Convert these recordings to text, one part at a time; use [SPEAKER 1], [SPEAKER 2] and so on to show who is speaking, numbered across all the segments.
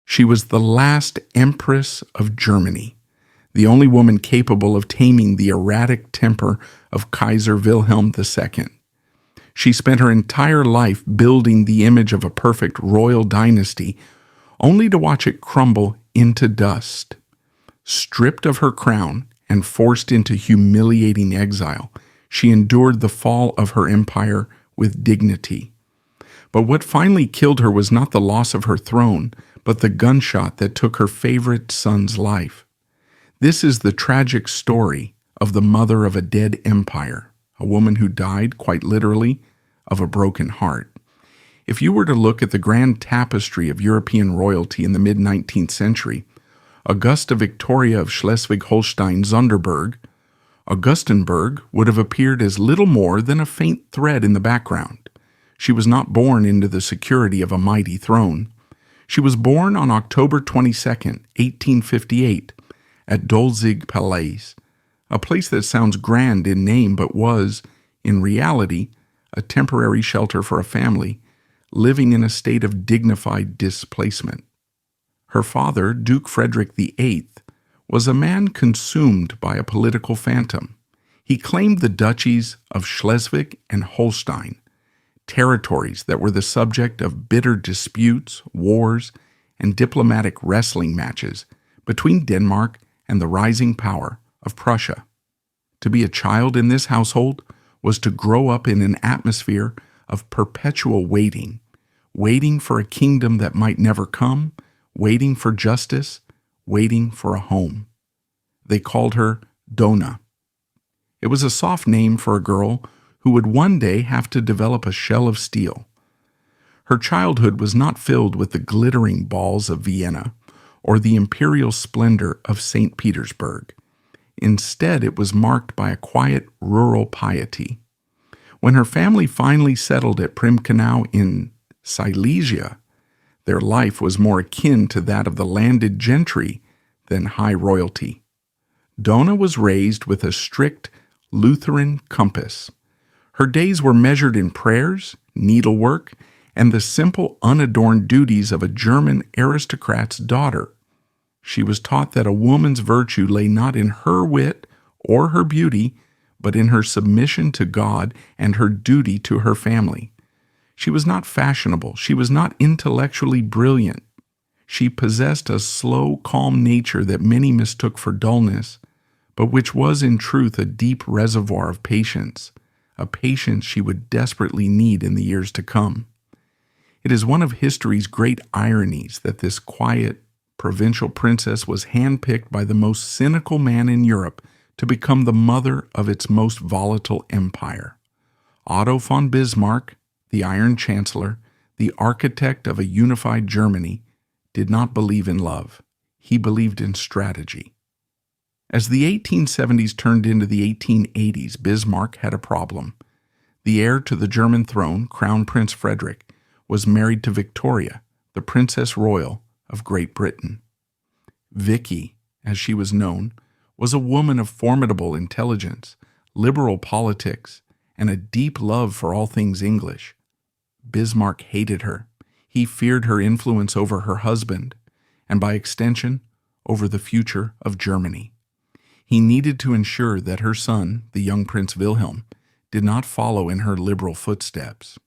[SPEAKER 1] She was the last Empress of Germany, the only woman capable of taming the erratic temper of Kaiser Wilhelm II. She spent her entire life building the image of a perfect royal dynasty, only to watch it crumble into dust. Stripped of her crown and forced into humiliating exile, she endured the fall of her empire with dignity. But what finally killed her was not the loss of her throne, but the gunshot that took her favorite son's life. This is the tragic story of the mother of a dead empire, a woman who died, quite literally, of a broken heart. If you were to look at the grand tapestry of European royalty in the mid-19th century, Augusta Victoria of Schleswig-Holstein Sonderburg, Augustenburg would have appeared as little more than a faint thread in the background. She was not born into the security of a mighty throne. She was born on October 22, 1858, at Dolzig Palais, a place that sounds grand in name but was, in reality, a temporary shelter for a family living in a state of dignified displacement. Her father, Duke Frederick VIII, was a man consumed by a political phantom. He claimed the duchies of Schleswig and Holstein, territories that were the subject of bitter disputes, wars, and diplomatic wrestling matches between Denmark and the rising power of Prussia. To be a child in this household was to grow up in an atmosphere of perpetual waiting, waiting for a kingdom that might never come, waiting for justice, waiting for a home. They called her Dona. It was a soft name for a girl who would one day have to develop a shell of steel. Her childhood was not filled with the glittering balls of Vienna or the imperial splendor of St. Petersburg. Instead, it was marked by a quiet rural piety. When her family finally settled at Primkenau in Silesia, their life was more akin to that of the landed gentry than high royalty. Dona was raised with a strict Lutheran compass. Her days were measured in prayers, needlework, and the simple, unadorned duties of a German aristocrat's daughter. She was taught that a woman's virtue lay not in her wit or her beauty, but in her submission to God and her duty to her family. She was not fashionable. She was not intellectually brilliant. She possessed a slow, calm nature that many mistook for dullness, but which was in truth a deep reservoir of patience, a patience she would desperately need in the years to come. It is one of history's great ironies that this quiet, provincial princess was handpicked by the most cynical man in Europe to become the mother of its most volatile empire. Otto von Bismarck, the Iron Chancellor, the architect of a unified Germany, did not believe in love. He believed in strategy. As the 1870s turned into the 1880s, Bismarck had a problem. The heir to the German throne, Crown Prince Frederick, was married to Victoria, the Princess Royal of Great Britain. Vicky, as she was known, was a woman of formidable intelligence, liberal politics, and a deep love for all things English. Bismarck hated her. He feared her influence over her husband, and by extension, over the future of Germany. He needed to ensure that her son, the young Prince Wilhelm, did not follow in her liberal footsteps.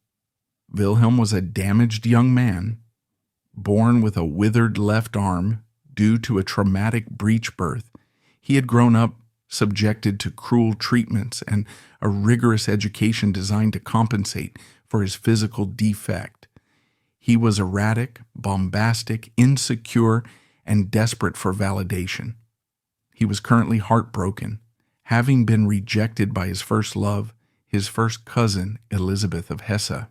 [SPEAKER 1] Wilhelm was a damaged young man, born with a withered left arm due to a traumatic breech birth. He had grown up subjected to cruel treatments and a rigorous education designed to compensate for his physical defect. He was erratic, bombastic, insecure, and desperate for validation. He was currently heartbroken, having been rejected by his first love, his first cousin, Elizabeth of Hesse.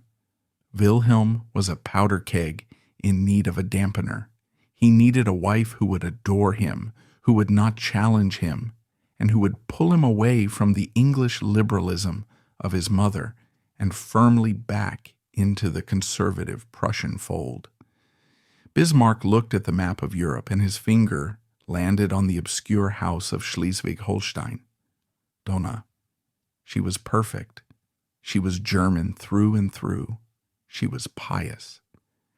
[SPEAKER 1] Wilhelm was a powder keg in need of a dampener. He needed a wife who would adore him, who would not challenge him, and who would pull him away from the English liberalism of his mother and firmly back into the conservative Prussian fold. Bismarck looked at the map of Europe, and his finger landed on the obscure house of Schleswig-Holstein. Dona. She was perfect. She was German through and through. She was pious.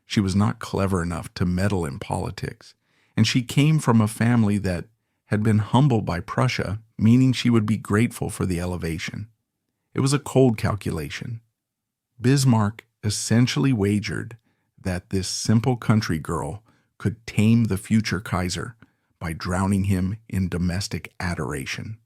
[SPEAKER 1] She was not clever enough to meddle in politics, and she came from a family that had been humbled by Prussia, meaning she would be grateful for the elevation. It was a cold calculation. Bismarck essentially wagered that this simple country girl could tame the future Kaiser by drowning him in domestic adoration.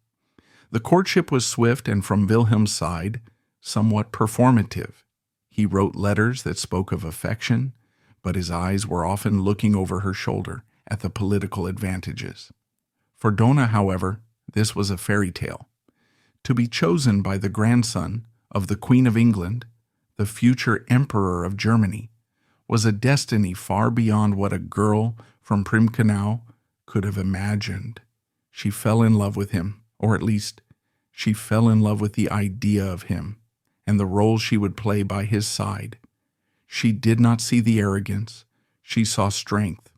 [SPEAKER 1] The courtship was swift and, from Wilhelm's side, somewhat performative. He wrote letters that spoke of affection, but his eyes were often looking over her shoulder at the political advantages. For Dona, however, this was a fairy tale. To be chosen by the grandson of the Queen of England, the future Emperor of Germany, was a destiny far beyond what a girl from Primkenau could have imagined. She fell in love with him, or at least, she fell in love with the idea of him and the role she would play by his side. She did not see the arrogance. She saw strength.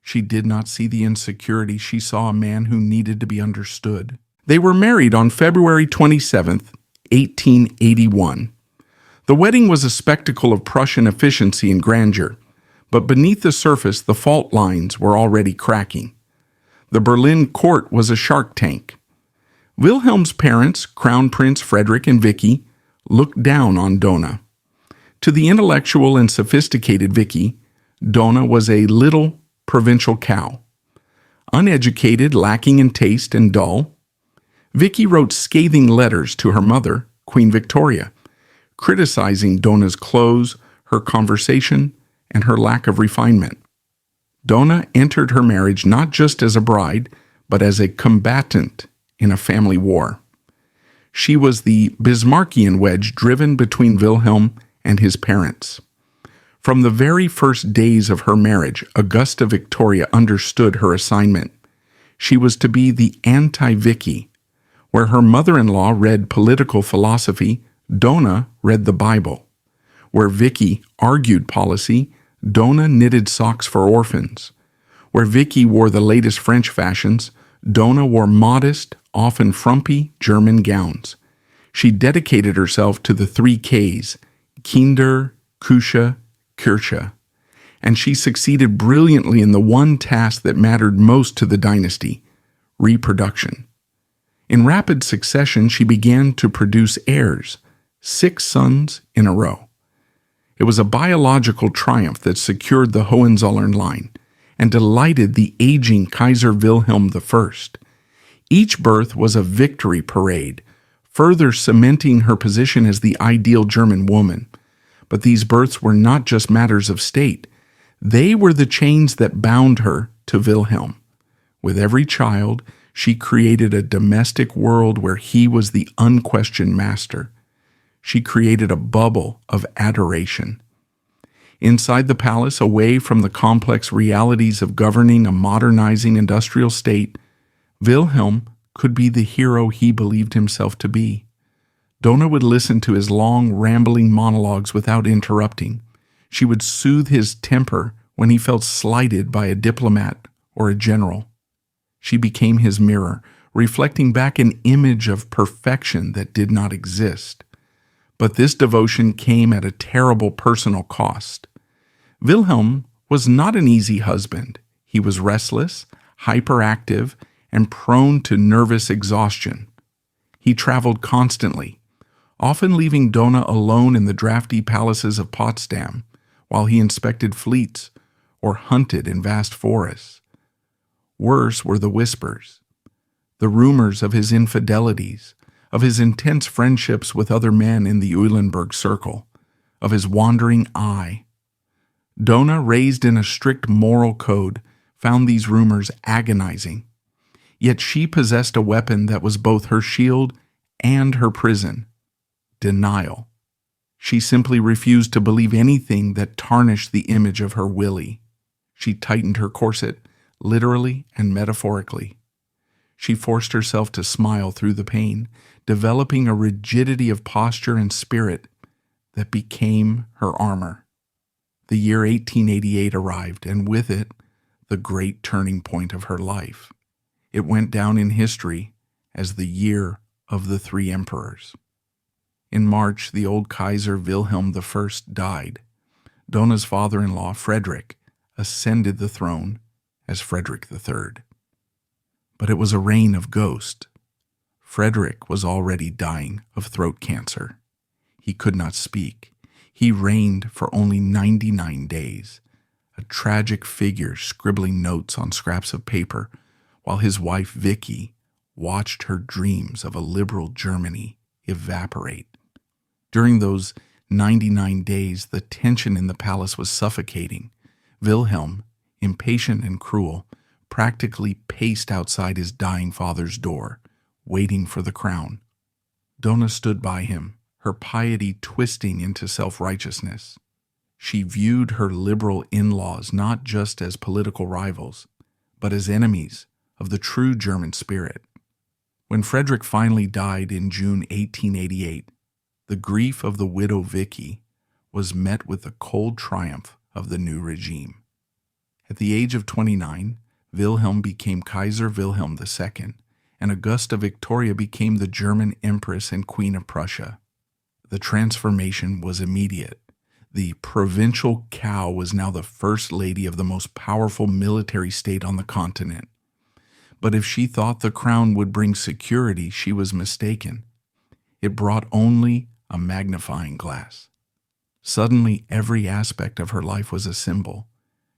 [SPEAKER 1] She did not see the insecurity. She saw a man who needed to be understood. They were married on February 27th, 1881. The wedding was a spectacle of Prussian efficiency and grandeur, but beneath the surface the fault lines were already cracking. The Berlin court was a shark tank. Wilhelm's parents, Crown Prince Frederick and Vicky, looked down on Dona. To the intellectual and sophisticated Vicky, Dona was a little provincial cow. Uneducated, lacking in taste, and dull, Vicky wrote scathing letters to her mother, Queen Victoria, criticizing Dona's clothes, her conversation, and her lack of refinement. Dona entered her marriage not just as a bride, but as a combatant in a family war. She was the Bismarckian wedge driven between Wilhelm and his parents. From the very first days of her marriage, Augusta Victoria understood her assignment. She was to be the anti-Vicky. Where her mother-in-law read political philosophy, Dona read the Bible. Where Vicky argued policy, Dona knitted socks for orphans. Where Vicky wore the latest French fashions, Dona wore modest, often frumpy German gowns. She dedicated herself to the 3 Ks, Kinder, Küche, Kirche, and she succeeded brilliantly in the one task that mattered most to the dynasty, reproduction. In rapid succession, she began to produce heirs, 6 sons in a row. It was a biological triumph that secured the Hohenzollern line and delighted the aging Kaiser Wilhelm I. Each birth was a victory parade, further cementing her position as the ideal German woman. But these births were not just matters of state. They were the chains that bound her to Wilhelm. With every child, she created a domestic world where he was the unquestioned master. She created a bubble of adoration. Inside the palace, away from the complex realities of governing a modernizing industrial state, Wilhelm could be the hero he believed himself to be. Dona would listen to his long, rambling monologues without interrupting. She would soothe his temper when he felt slighted by a diplomat or a general. She became his mirror, reflecting back an image of perfection that did not exist. But this devotion came at a terrible personal cost. Wilhelm was not an easy husband. He was restless, hyperactive, and prone to nervous exhaustion. He traveled constantly, often leaving Dona alone in the drafty palaces of Potsdam while he inspected fleets or hunted in vast forests. Worse were the whispers, the rumors of his infidelities, of his intense friendships with other men in the Eulenburg circle, of his wandering eye. Dona, raised in a strict moral code, found these rumors agonizing. Yet she possessed a weapon that was both her shield and her prison: denial. She simply refused to believe anything that tarnished the image of her Willie. She tightened her corset, literally and metaphorically. She forced herself to smile through the pain, developing a rigidity of posture and spirit that became her armor. The year 1888 arrived, and with it, the great turning point of her life. It went down in history as the year of the 3 emperors. In March, the old Kaiser Wilhelm I died. Dona's father-in-law, Frederick, ascended the throne as Frederick III. But it was a reign of ghosts. Frederick was already dying of throat cancer. He could not speak. He reigned for only 99 days, a tragic figure scribbling notes on scraps of paper, while his wife Vicky watched her dreams of a liberal Germany evaporate. During those 99 days, the tension in the palace was suffocating. Wilhelm, impatient and cruel, practically paced outside his dying father's door, waiting for the crown. Dona stood by him, her piety twisting into self-righteousness. She viewed her liberal in-laws not just as political rivals, but as enemies of the true German spirit. When Frederick finally died in June 1888, the grief of the widow Vicky was met with the cold triumph of the new regime. At the age of 29, Wilhelm became Kaiser Wilhelm II, and Augusta Victoria became the German Empress and Queen of Prussia. The transformation was immediate. The provincial cow was now the first lady of the most powerful military state on the continent. But if she thought the crown would bring security, she was mistaken. It brought only a magnifying glass. Suddenly, every aspect of her life was a symbol.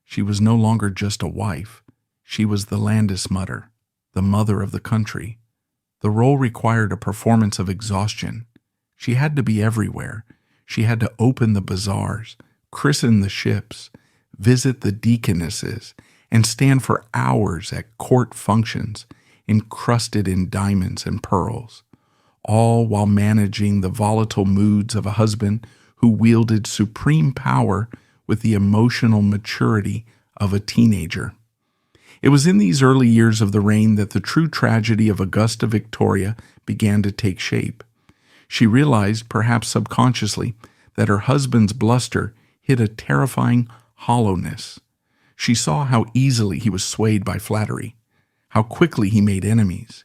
[SPEAKER 1] She was no longer just a wife. She was the Landesmutter, the mother of the country. The role required a performance of exhaustion. She had to be everywhere. She had to open the bazaars, christen the ships, visit the deaconesses, and stand for hours at court functions, encrusted in diamonds and pearls, all while managing the volatile moods of a husband who wielded supreme power with the emotional maturity of a teenager. It was in these early years of the reign that the true tragedy of Augusta Victoria began to take shape. She realized, perhaps subconsciously, that her husband's bluster hid a terrifying hollowness. She saw how easily he was swayed by flattery, how quickly he made enemies,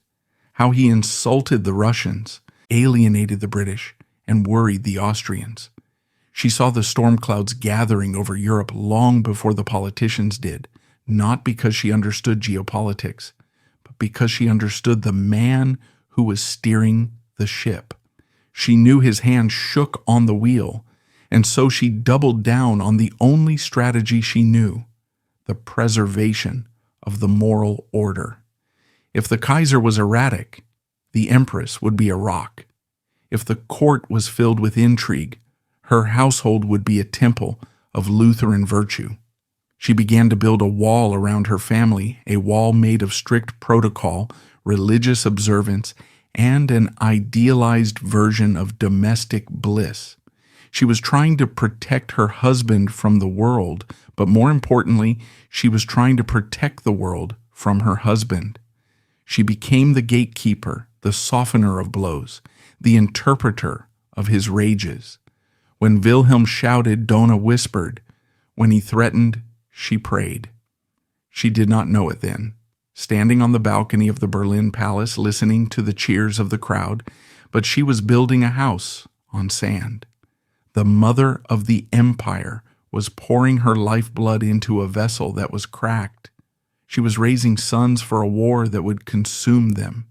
[SPEAKER 1] how he insulted the Russians, alienated the British, and worried the Austrians. She saw the storm clouds gathering over Europe long before the politicians did, not because she understood geopolitics, but because she understood the man who was steering the ship. She knew his hand shook on the wheel, and so she doubled down on the only strategy she knew, the preservation of the moral order. If the Kaiser was erratic, the Empress would be a rock. If the court was filled with intrigue, her household would be a temple of Lutheran virtue. She began to build a wall around her family, a wall made of strict protocol, religious observance, and an idealized version of domestic bliss. She was trying to protect her husband from the world, but more importantly, she was trying to protect the world from her husband. She became the gatekeeper, the softener of blows, the interpreter of his rages. When Wilhelm shouted, Dona whispered. When he threatened, she prayed. She did not know it then, standing on the balcony of the Berlin Palace listening to the cheers of the crowd, but she was building a house on sand. The mother of the empire was pouring her lifeblood into a vessel that was cracked. She was raising sons for a war that would consume them,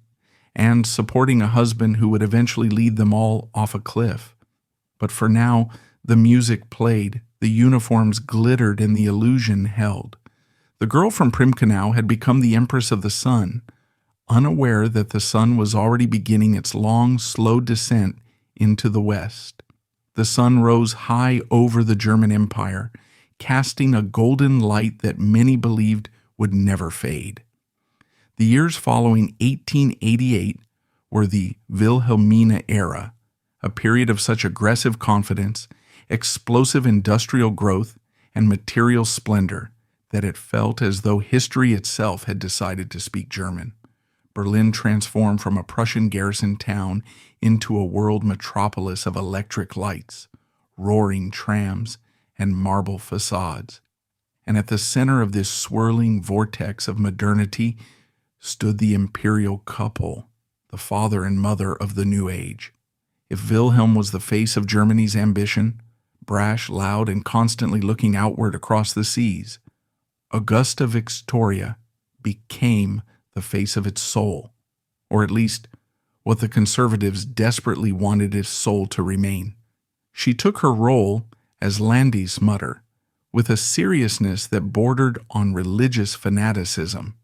[SPEAKER 1] and supporting a husband who would eventually lead them all off a cliff. But for now, the music played, the uniforms glittered, and the illusion held. The girl from Primkenau had become the Empress of the Sun, unaware that the sun was already beginning its long, slow descent into the west. The sun rose high over the German Empire, casting a golden light that many believed would never fade. The years following 1888 were the Wilhelmine era, a period of such aggressive confidence, explosive industrial growth, and material splendor that it felt as though history itself had decided to speak German. Berlin transformed from a Prussian garrison town into a world metropolis of electric lights, roaring trams, and marble facades. And at the center of this swirling vortex of modernity stood the imperial couple, the father and mother of the new age. If Wilhelm was the face of Germany's ambition, brash, loud, and constantly looking outward across the seas. Augusta Victoria became the face of its soul, or at least what the conservatives desperately wanted its soul to remain. She took her role as Landesmutter mother with a seriousness that bordered on religious fanaticism.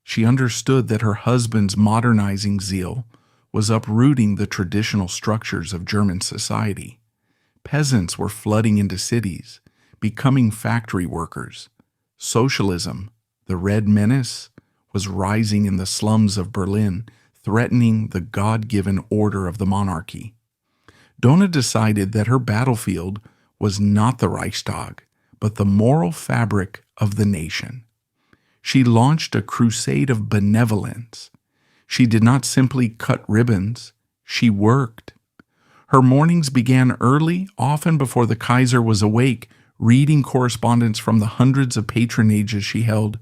[SPEAKER 1] She understood that her husband's modernizing zeal was uprooting the traditional structures of German society. Peasants were flooding into cities, becoming factory workers. Socialism, the Red Menace, was rising in the slums of Berlin, threatening the God-given order of the monarchy. Donna decided that her battlefield was not the Reichstag, but the moral fabric of the nation. She launched a crusade of benevolence. She did not simply cut ribbons, she worked. Her mornings began early, often before the Kaiser was awake, reading correspondence from the hundreds of patronages she held.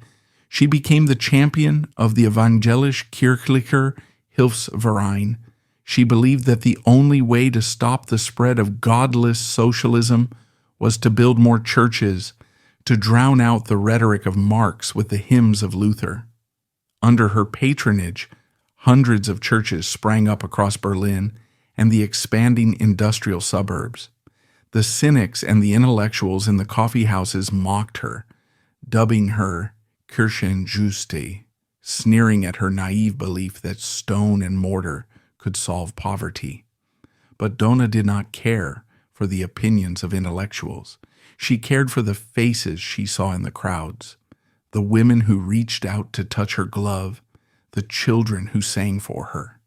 [SPEAKER 1] She became the champion of the evangelisch-kirchlicher Hilfsverein. She believed that the only way to stop the spread of godless socialism was to build more churches, to drown out the rhetoric of Marx with the hymns of Luther. Under her patronage, hundreds of churches sprang up across Berlin and the expanding industrial suburbs. The cynics and the intellectuals in the coffee houses mocked her, dubbing her Kirchenjuste, sneering at her naive belief that stone and mortar could solve poverty. But Donna did not care for the opinions of intellectuals. She cared for the faces she saw in the crowds, the women who reached out to touch her glove, the children who sang for her.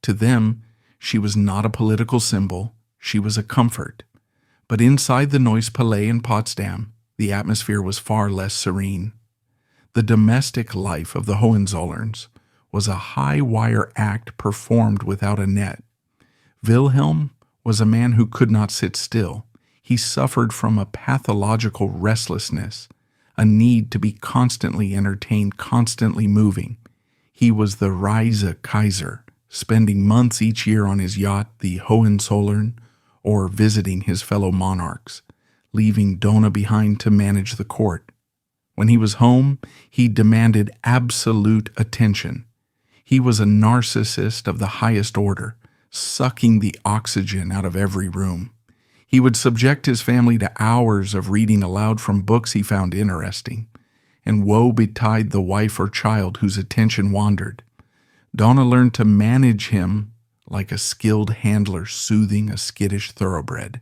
[SPEAKER 1] To them, she was not a political symbol, she was a comfort. But inside the Neues Palais in Potsdam, the atmosphere was far less serene. The domestic life of the Hohenzollerns was a high-wire act performed without a net. Wilhelm was a man who could not sit still. He suffered from a pathological restlessness, a need to be constantly entertained, constantly moving. He was the Reise Kaiser, spending months each year on his yacht, the Hohenzollern, or visiting his fellow monarchs, leaving Donna behind to manage the court. When he was home, he demanded absolute attention. He was a narcissist of the highest order, sucking the oxygen out of every room. He would subject his family to hours of reading aloud from books he found interesting, and woe betide the wife or child whose attention wandered. Donna learned to manage him like a skilled handler soothing a skittish thoroughbred.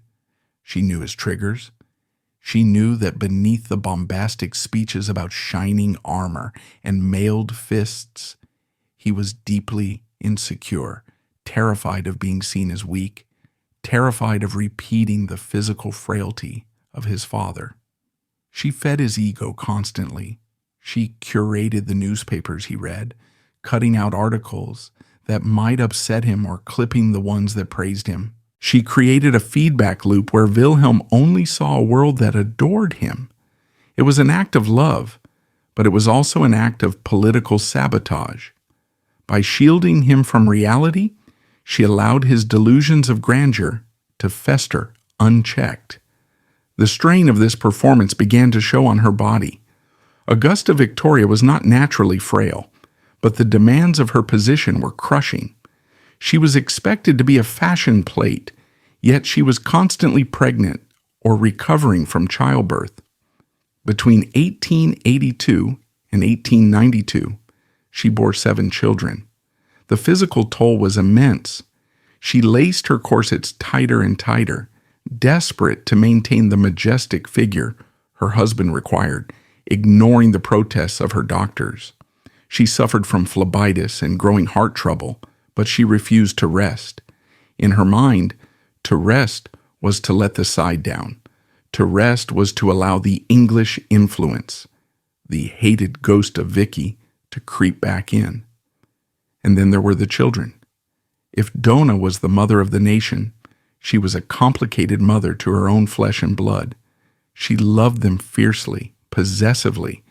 [SPEAKER 1] She knew his triggers. She knew that beneath the bombastic speeches about shining armor and mailed fists, he was deeply insecure, terrified of being seen as weak, terrified of repeating the physical frailty of his father. She fed his ego constantly. She curated the newspapers he read, cutting out articles that might upset him or clipping the ones that praised him. She created a feedback loop where Wilhelm only saw a world that adored him. It was an act of love, but it was also an act of political sabotage. By shielding him from reality, she allowed his delusions of grandeur to fester unchecked. The strain of this performance began to show on her body. Augusta Victoria was not naturally frail, but the demands of her position were crushing. She was expected to be a fashion plate, yet she was constantly pregnant or recovering from childbirth. Between 1882 and 1892, she bore 7 children. The physical toll was immense. She laced her corsets tighter and tighter, desperate to maintain the majestic figure her husband required, ignoring the protests of her doctors. She suffered from phlebitis and growing heart trouble, but she refused to rest. In her mind, to rest was to let the side down. To rest was to allow the English influence, the hated ghost of Vicky, to creep back in. And then there were the children. If Donna was the mother of the nation, she was a complicated mother to her own flesh and blood. She loved them fiercely, possessively,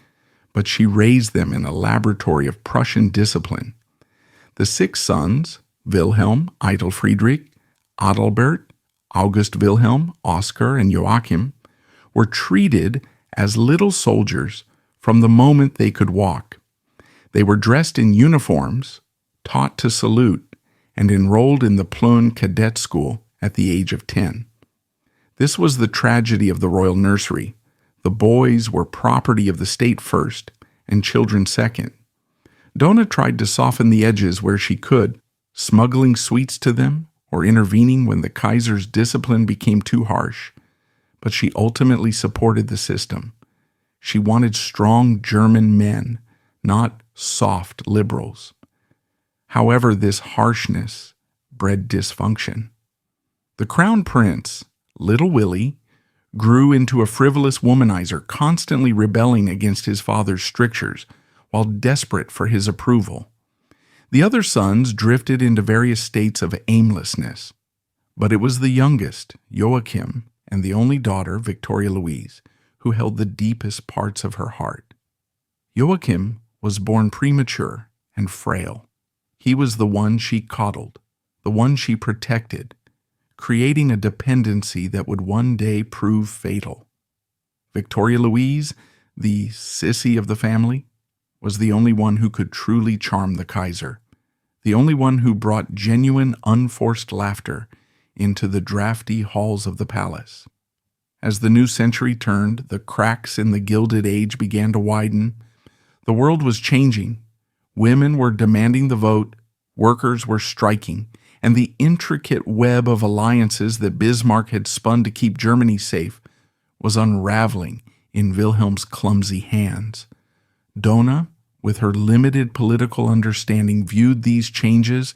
[SPEAKER 1] but she raised them in a laboratory of Prussian discipline. The 6 sons, Wilhelm, Friedrich, Adalbert, August Wilhelm, Oscar, and Joachim, were treated as little soldiers from the moment they could walk. They were dressed in uniforms, taught to salute, and enrolled in the Plön Cadet School at the age of 10. This was the tragedy of the royal nursery. The boys were property of the state first, and children second. Dona tried to soften the edges where she could, smuggling sweets to them or intervening when the Kaiser's discipline became too harsh. But she ultimately supported the system. She wanted strong German men, not soft liberals. However, this harshness bred dysfunction. The crown prince, Little Willie, grew into a frivolous womanizer, constantly rebelling against his father's strictures while desperate for his approval. The other sons drifted into various states of aimlessness, but it was the youngest, Joachim, and the only daughter, Victoria Louise, who held the deepest parts of her heart. Joachim was born premature and frail. He was the one she coddled, the one she protected, creating a dependency that would one day prove fatal. Victoria Louise, the sissy of the family, was the only one who could truly charm the Kaiser, the only one who brought genuine, unforced laughter into the drafty halls of the palace. As the new century turned, the cracks in the Gilded Age began to widen. The world was changing. Women were demanding the vote, workers were striking, and the intricate web of alliances that Bismarck had spun to keep Germany safe was unraveling in Wilhelm's clumsy hands. Dona, with her limited political understanding, viewed these changes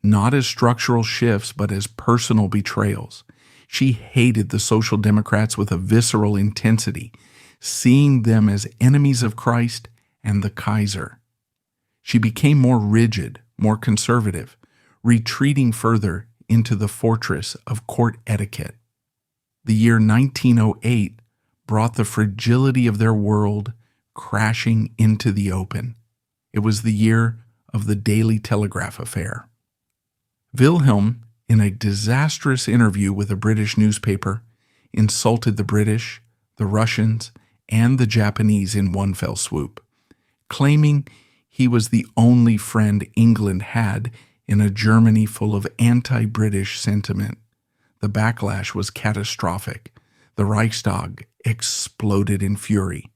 [SPEAKER 1] not as structural shifts but as personal betrayals. She hated the Social Democrats with a visceral intensity, seeing them as enemies of Christ and the Kaiser. She became more rigid, more conservative, retreating further into the fortress of court etiquette. The year 1908 brought the fragility of their world crashing into the open. It was the year of the Daily Telegraph affair. Wilhelm, in a disastrous interview with a British newspaper, insulted the British, the Russians, and the Japanese in one fell swoop, claiming he was the only friend England had in a Germany full of anti-British sentiment. The backlash was catastrophic. The Reichstag exploded in fury.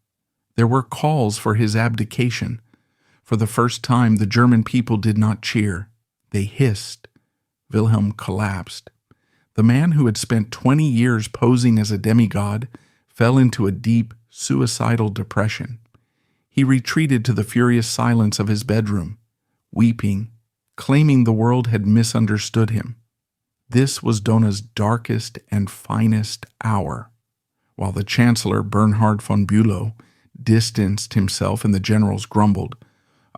[SPEAKER 1] There were calls for his abdication. For the first time, the German people did not cheer. They hissed. Wilhelm collapsed. The man who had spent 20 years posing as a demigod fell into a deep, suicidal depression. He retreated to the furious silence of his bedroom, weeping, claiming the world had misunderstood him. This was Dona's darkest and finest hour. While the Chancellor, Bernhard von Bülow, distanced himself and the generals grumbled,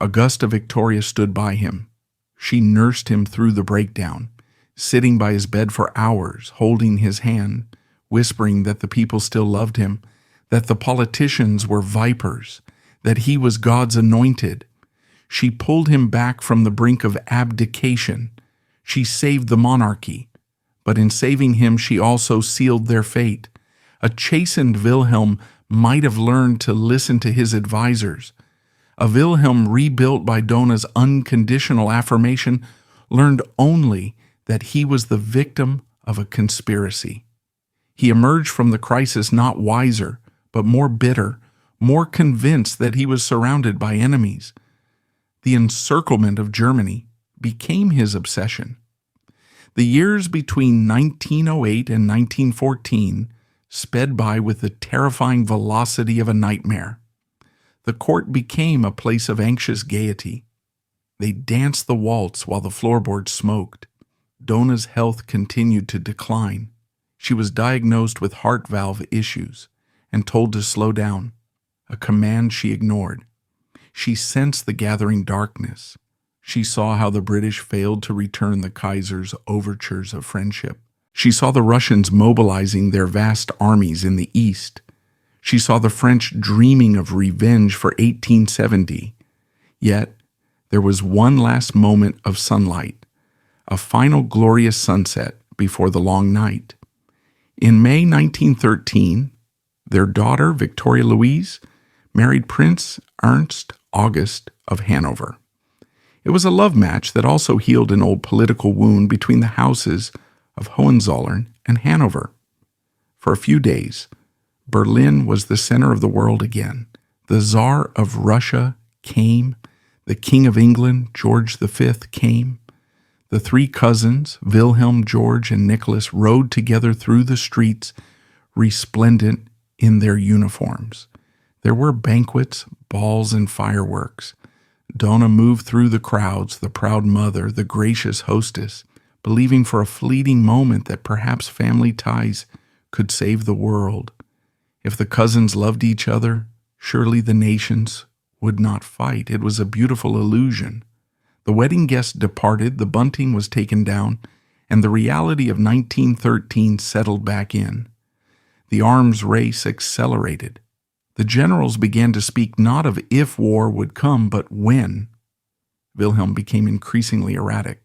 [SPEAKER 1] Augusta Victoria stood by him. She nursed him through the breakdown, sitting by his bed for hours, holding his hand, whispering that the people still loved him, that the politicians were vipers, that he was God's anointed. She pulled him back from the brink of abdication. She saved the monarchy, but in saving him she also sealed their fate. A chastened Wilhelm might have learned to listen to his advisors. A Wilhelm rebuilt by Dona's unconditional affirmation learned only that he was the victim of a conspiracy. He emerged from the crisis not wiser, but more bitter, more convinced that he was surrounded by enemies. The encirclement of Germany became his obsession. The years between 1908 and 1914 sped by with the terrifying velocity of a nightmare. The court became a place of anxious gaiety. They danced the waltz while the floorboards smoked. Dona's health continued to decline. She was diagnosed with heart valve issues and told to slow down, a command she ignored. She sensed the gathering darkness. She saw how the British failed to return the Kaiser's overtures of friendship. She saw the Russians mobilizing their vast armies in the east. She saw the French dreaming of revenge for 1870. Yet, there was one last moment of sunlight, a final glorious sunset before the long night. In May 1913, their daughter, Victoria Louise, married Prince Ernst August of Hanover. It was a love match that also healed an old political wound between the houses of Hohenzollern and Hanover. For a few days, Berlin was the center of the world again. The Tsar of Russia came. The King of England, George V, came. The three cousins, Wilhelm, George, and Nicholas, rode together through the streets, resplendent in their uniforms. There were banquets, balls, and fireworks. Donna moved through the crowds, the proud mother, the gracious hostess, believing for a fleeting moment that perhaps family ties could save the world. If the cousins loved each other, surely the nations would not fight. It was a beautiful illusion. The wedding guests departed, the bunting was taken down, and the reality of 1913 settled back in. The arms race accelerated. The generals began to speak not of if war would come, but when. Wilhelm became increasingly erratic,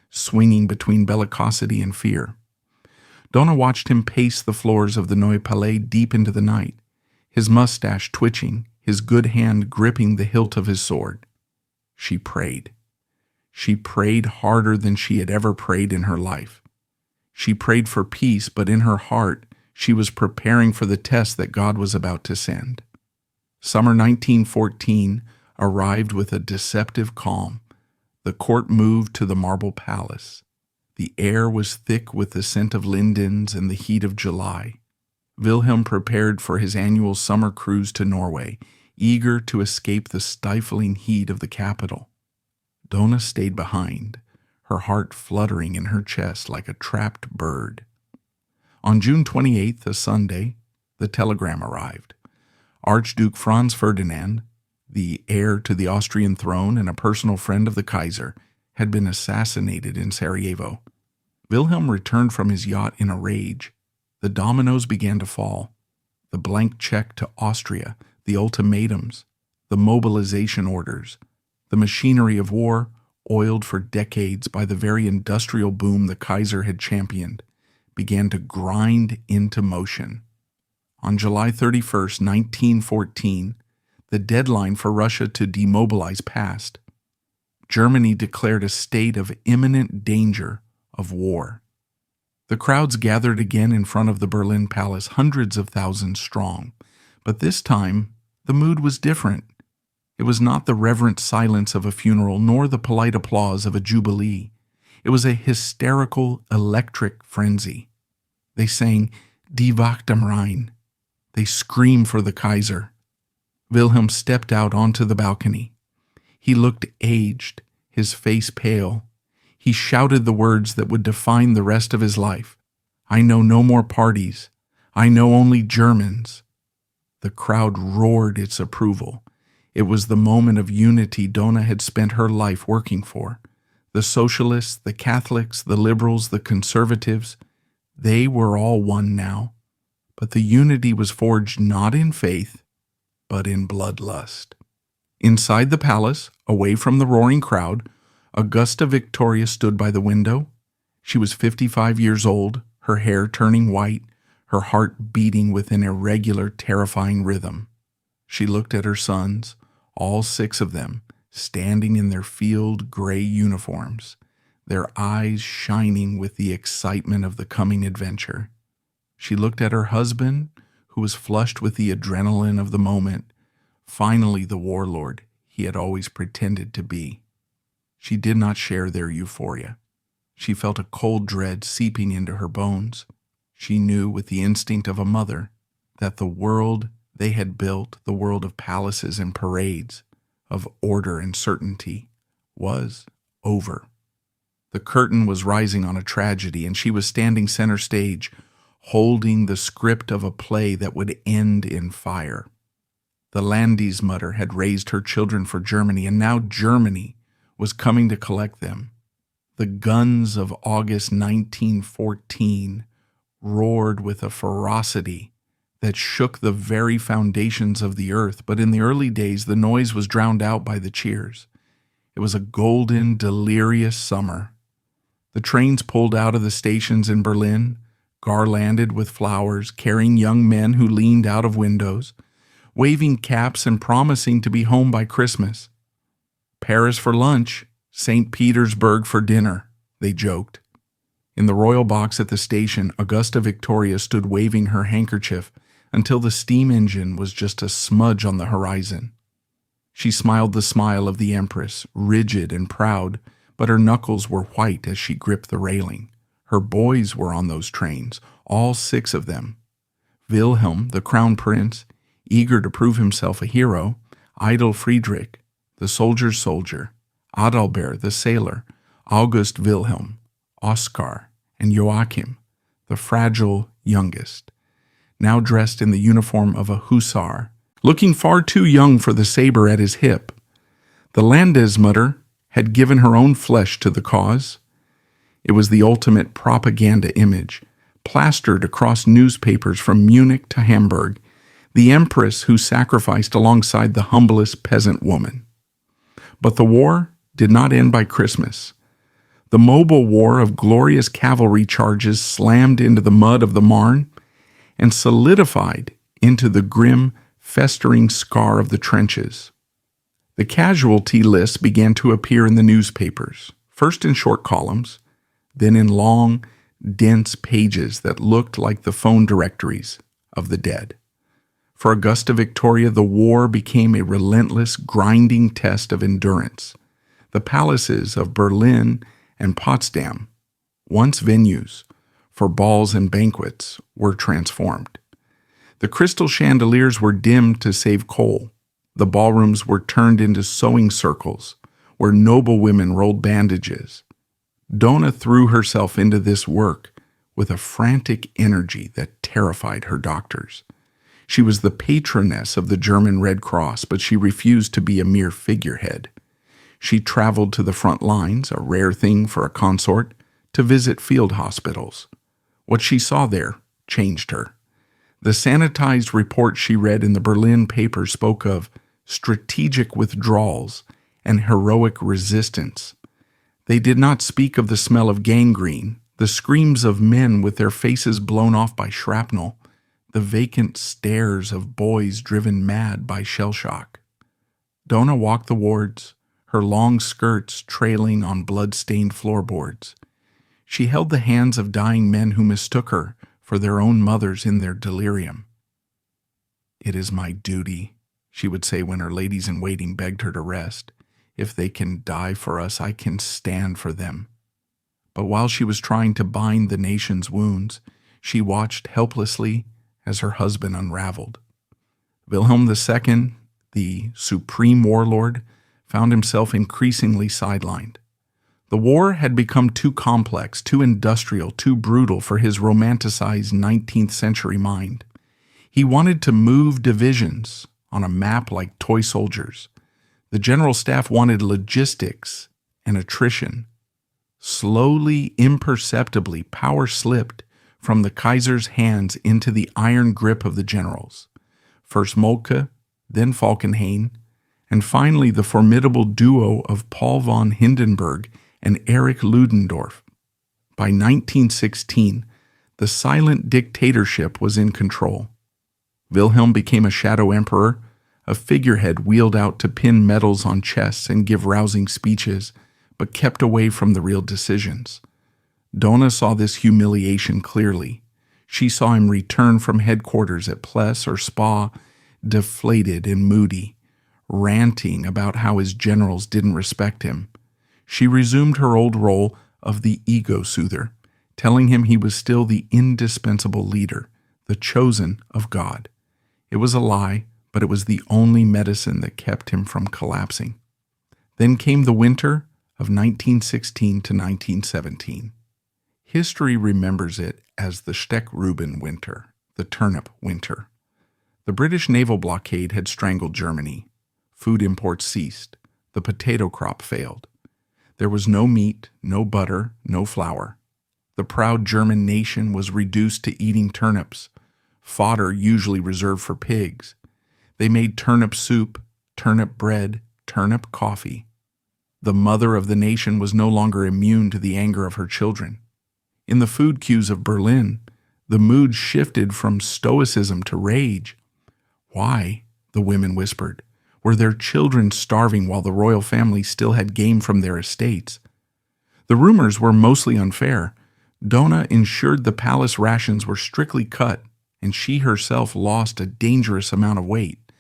[SPEAKER 1] swinging between bellicosity and fear. Donna watched him pace the floors of the Neue Palais deep into the night, his mustache twitching, his good hand gripping the hilt of his sword. She prayed. She prayed harder than she had ever prayed in her life. She prayed for peace, but in her heart, she was preparing for the test that God was about to send. Summer 1914 arrived with a deceptive calm. The court moved to the Marble Palace. The air was thick with the scent of lindens and the heat of July. Wilhelm prepared for his annual summer cruise to Norway, eager to escape the stifling heat of the capital. Donna stayed behind, her heart fluttering in her chest like a trapped bird. On June 28th, a Sunday, the telegram arrived. Archduke Franz Ferdinand, the heir to the Austrian throne and a personal friend of the Kaiser, had been assassinated in Sarajevo. Wilhelm returned from his yacht in a rage. The dominoes began to fall. The blank check to Austria, the ultimatums, the mobilization orders, the machinery of war, oiled for decades by the very industrial boom the Kaiser had championed, began to grind into motion. On July 31st, 1914, the deadline for Russia to demobilize passed. Germany declared a state of imminent danger of war. The crowds gathered again in front of the Berlin Palace, hundreds of thousands strong. But this time, the mood was different. It was not the reverent silence of a funeral, nor the polite applause of a jubilee. It was a hysterical, electric frenzy. They sang Die Wacht am Rhein. They screamed for the Kaiser. Wilhelm stepped out onto the balcony. He looked aged, his face pale. He shouted the words that would define the rest of his life. I know no more parties. I know only Germans. The crowd roared its approval. It was the moment of unity Donna had spent her life working for. The socialists, the Catholics, the liberals, the conservatives, they were all one now. But the unity was forged not in faith, but in bloodlust. Inside the palace, away from the roaring crowd, Augusta Victoria stood by the window. She was 55 years old, her hair turning white, her heart beating with an irregular, terrifying rhythm. She looked at her sons, all 6 of them, standing in their field gray uniforms, their eyes shining with the excitement of the coming adventure. She looked at her husband, who was flushed with the adrenaline of the moment, finally the warlord he had always pretended to be. She did not share their euphoria. She felt a cold dread seeping into her bones. She knew with the instinct of a mother that the world they had built, the world of palaces and parades, of order and certainty, was over. The curtain was rising on a tragedy, and she was standing center stage, holding the script of a play that would end in fire. The Landesmutter had raised her children for Germany, and now Germany was coming to collect them. The guns of August 1914 roared with a ferocity that shook the very foundations of the earth, but in the early days the noise was drowned out by the cheers. It was a golden, delirious summer. The trains pulled out of the stations in Berlin. garlanded with flowers, carrying young men who leaned out of windows, waving caps and promising to be home by Christmas. Paris for lunch, St. Petersburg for dinner, they joked. In the royal box at the station, Augusta Victoria stood waving her handkerchief until the steam engine was just a smudge on the horizon. She smiled the smile of the Empress, rigid and proud, but her knuckles were white as she gripped the railing. Her boys were on those trains, all 6 of them. Wilhelm, the crown prince, eager to prove himself a hero, idle Friedrich, the soldier's soldier, Adalbert, the sailor, August Wilhelm, Oskar, and Joachim, the fragile youngest, now dressed in the uniform of a hussar, looking far too young for the saber at his hip. The Landesmutter had given her own flesh to the cause. It was the ultimate propaganda image, plastered across newspapers from Munich to Hamburg, the empress who sacrificed alongside the humblest peasant woman. But the war did not end by Christmas. The mobile war of glorious cavalry charges slammed into the mud of the Marne and solidified into the grim, festering scar of the trenches. The casualty lists began to appear in the newspapers, first in short columns, then in long, dense pages that looked like the phone directories of the dead. For Augusta Victoria, the war became a relentless, grinding test of endurance. The palaces of Berlin and Potsdam, once venues for balls and banquets, were transformed. The crystal chandeliers were dimmed to save coal. The ballrooms were turned into sewing circles where noble women rolled bandages. Donna threw herself into this work with a frantic energy that terrified her doctors. She was the patroness of the German Red Cross, but she refused to be a mere figurehead. She traveled to the front lines, a rare thing for a consort, to visit field hospitals. What she saw there changed her. The sanitized report she read in the Berlin paper spoke of strategic withdrawals and heroic resistance. They did not speak of the smell of gangrene, the screams of men with their faces blown off by shrapnel, the vacant stares of boys driven mad by shell shock. Donna walked the wards, her long skirts trailing on blood-stained floorboards. She held the hands of dying men who mistook her for their own mothers in their delirium. "It is my duty," she would say when her ladies-in-waiting begged her to rest. "If they can die for us, I can stand for them." But while she was trying to bind the nation's wounds, she watched helplessly as her husband unraveled. Wilhelm II, the supreme warlord, found himself increasingly sidelined. The war had become too complex, too industrial, too brutal for his romanticized 19th century mind. He wanted to move divisions on a map like toy soldiers. The general staff wanted logistics and attrition. Slowly, imperceptibly, power slipped from the Kaiser's hands into the iron grip of the generals. First Moltke, then Falkenhayn, and finally the formidable duo of Paul von Hindenburg and Erich Ludendorff. By 1916, the silent dictatorship was in control. Wilhelm became a shadow emperor, a figurehead wheeled out to pin medals on chests and give rousing speeches, but kept away from the real decisions. Donna saw this humiliation clearly. She saw him return from headquarters at Pless or Spa, deflated and moody, ranting about how his generals didn't respect him. She resumed her old role of the ego-soother, telling him he was still the indispensable leader, the chosen of God. It was a lie, but it was the only medicine that kept him from collapsing. Then came the winter of 1916 to 1917. History remembers it as the Steck-Reuben winter, the turnip winter. The British naval blockade had strangled Germany. Food imports ceased. The potato crop failed. There was no meat, no butter, no flour. The proud German nation was reduced to eating turnips, fodder usually reserved for pigs. They made turnip soup, turnip bread, turnip coffee. The mother of the nation was no longer immune to the anger of her children. In the food queues of Berlin, The mood shifted from stoicism to rage. Why? The women whispered. Were their children starving while the royal family still had game from their estates? The rumors were mostly unfair. Donna ensured the palace rations were strictly cut, and she herself lost a dangerous amount of weight.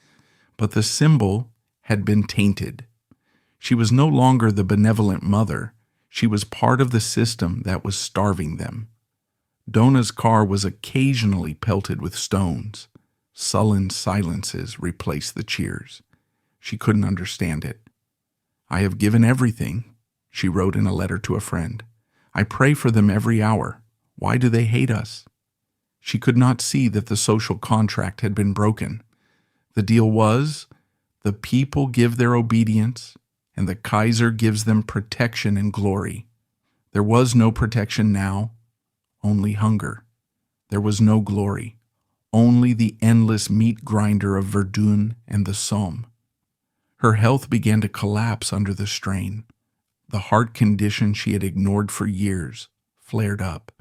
[SPEAKER 1] But the symbol had been tainted. She was no longer the benevolent mother. She was part of the system that was starving them. Donna's car was occasionally pelted with stones. Sullen silences replaced the cheers. She couldn't understand it. "I have given everything," she wrote in a letter to a friend. "I pray for them every hour. Why do they hate us?" She could not see that the social contract had been broken. The deal was, the people give their obedience, and the Kaiser gives them protection and glory. There was no protection now, only hunger. There was no glory, only the endless meat grinder of Verdun and the Somme. Her health began to collapse under the strain. The heart condition she had ignored for years flared up.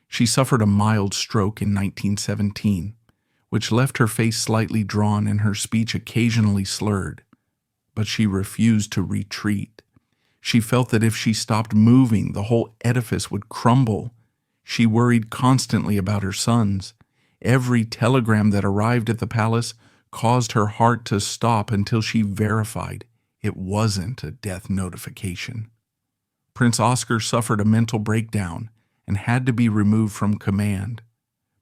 [SPEAKER 1] She suffered a mild stroke in 1917, which left her face slightly drawn and her speech occasionally slurred. But she refused to retreat. She felt that if she stopped moving, the whole edifice would crumble. She worried constantly about her sons. Every telegram that arrived at the palace caused her heart to stop until she verified it wasn't a death notification. Prince Oscar suffered a mental breakdown and had to be removed from command.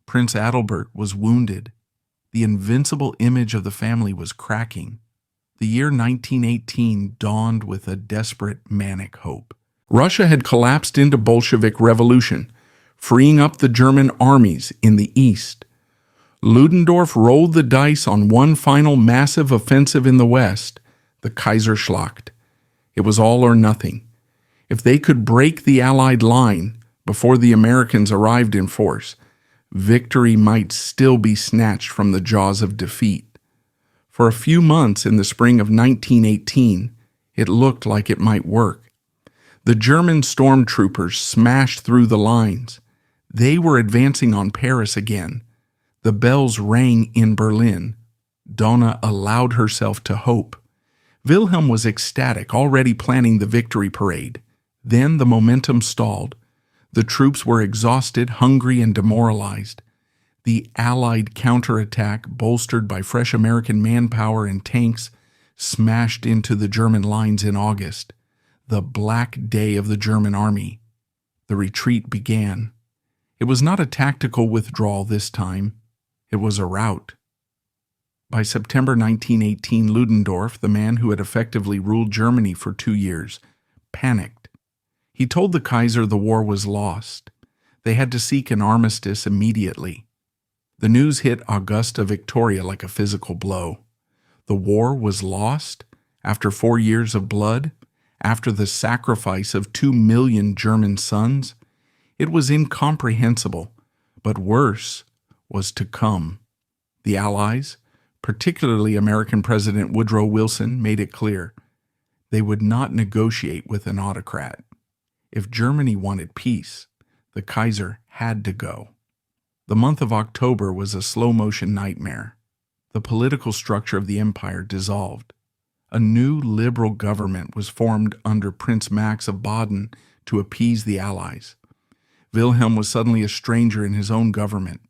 [SPEAKER 1] Prince Adalbert was wounded. The invincible image of the family was cracking. The year 1918 dawned with a desperate, manic hope. Russia had collapsed into Bolshevik revolution, freeing up the German armies in the east. Ludendorff rolled the dice on one final massive offensive in the west, the Kaiserschlacht. It was all or nothing. If they could break the Allied line before the Americans arrived in force, victory might still be snatched from the jaws of defeat. For a few months in the spring of 1918, it looked like it might work. The German stormtroopers smashed through the lines. They were advancing on Paris again. The bells rang in Berlin. Donna allowed herself to hope. Wilhelm was ecstatic, already planning the victory parade. Then the momentum stalled. The troops were exhausted, hungry, and demoralized. The Allied counterattack, bolstered by fresh American manpower and tanks, smashed into the German lines in August, the black day of the German army. The retreat began. It was not a tactical withdrawal this time. It was a rout. By September 1918, Ludendorff, the man who had effectively ruled Germany for 2 years, panicked. He told the Kaiser the war was lost. They had to seek an armistice immediately. The news hit Augusta Victoria like a physical blow. The war was lost after 4 years of blood, after the sacrifice of 2 million German sons. It was incomprehensible, but worse was to come. The Allies, particularly American President Woodrow Wilson, made it clear they would not negotiate with an autocrat. If Germany wanted peace, the Kaiser had to go. The month of October was a slow-motion nightmare. The political structure of the empire dissolved. A new liberal government was formed under Prince Max of Baden to appease the Allies. Wilhelm was suddenly a stranger in his own government.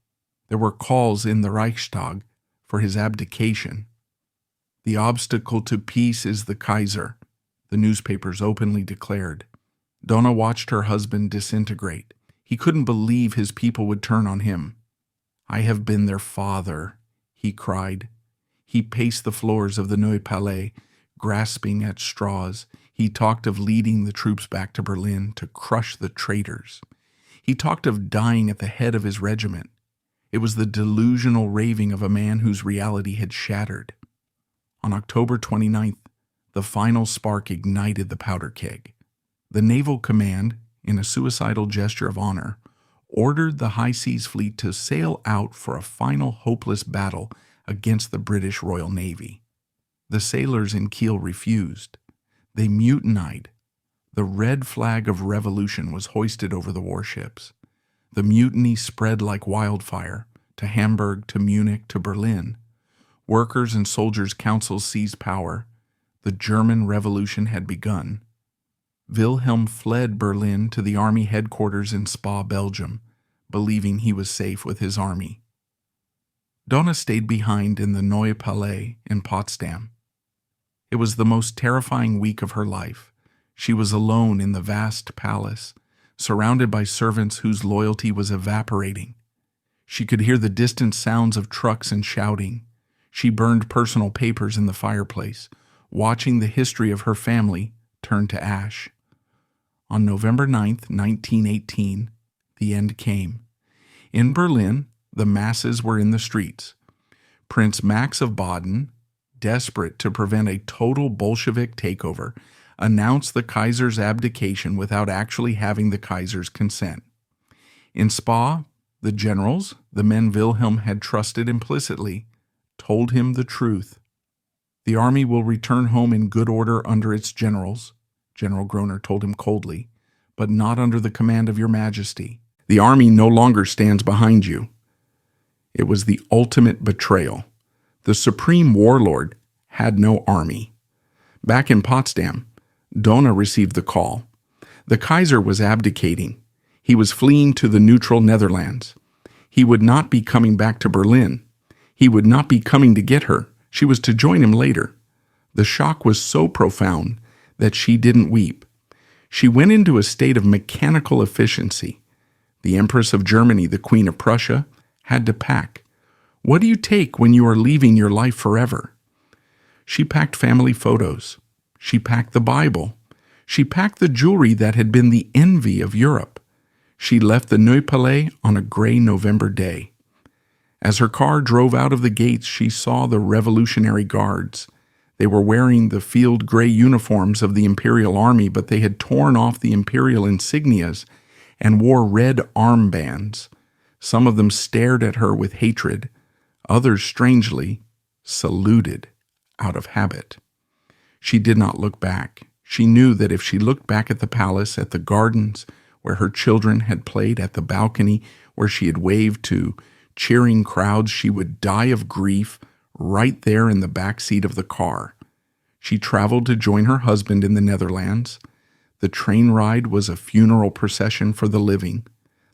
[SPEAKER 1] There were calls in the Reichstag for his abdication. The obstacle to peace is the Kaiser, the newspapers openly declared. Donna watched her husband disintegrate. He couldn't believe his people would turn on him. "I have been their father," he cried. He paced the floors of the Neue Palais, grasping at straws. He talked of leading the troops back to Berlin to crush the traitors. He talked of dying at the head of his regiment. It was the delusional raving of a man whose reality had shattered. On October 29th, the final spark ignited the powder keg. The Naval Command, in a suicidal gesture of honor, ordered the High Seas Fleet to sail out for a final hopeless battle against the British Royal Navy. The sailors in Kiel refused. They mutinied. The red flag of revolution was hoisted over the warships. The mutiny spread like wildfire, to Hamburg, to Munich, to Berlin. Workers' and soldiers' councils seized power. The German Revolution had begun. Wilhelm fled Berlin to the army headquarters in Spa, Belgium, believing he was safe with his army. Donna stayed behind in the Neue Palais in Potsdam. It was the most terrifying week of her life. She was alone in the vast palace, surrounded by servants whose loyalty was evaporating. She could hear the distant sounds of trucks and shouting. She burned personal papers in the fireplace, watching the history of her family turn to ash. On November 9th, 1918, the end came. In Berlin, the masses were in the streets. Prince Max of Baden, desperate to prevent a total Bolshevik takeover, announced the Kaiser's abdication without actually having the Kaiser's consent. In Spa, the generals, the men Wilhelm had trusted implicitly, told him the truth. The army will return home in good order under its generals, General Groner told him coldly, but not under the command of your majesty. The army no longer stands behind you. It was the ultimate betrayal. The supreme warlord had no army. Back in Potsdam, Donna received the call. The Kaiser was abdicating. He was fleeing to the neutral Netherlands. He would not be coming back to Berlin. He would not be coming to get her. She was to join him later. The shock was so profound that she didn't weep. She went into a state of mechanical efficiency. The Empress of Germany, the Queen of Prussia, had to pack. What do you take when you are leaving your life forever? She packed family photos. She packed the Bible. She packed the jewelry that had been the envy of Europe. She left the Neue Palais on a gray November day. As her car drove out of the gates, she saw the Revolutionary Guards. They were wearing the field gray uniforms of the Imperial Army, but they had torn off the imperial insignias and wore red armbands. Some of them stared at her with hatred. Others, strangely, saluted out of habit. She did not look back. She knew that if she looked back at the palace, at the gardens where her children had played, at the balcony where she had waved to cheering crowds, she would die of grief right there in the back seat of the car. She traveled to join her husband in the Netherlands. The train ride was a funeral procession for the living.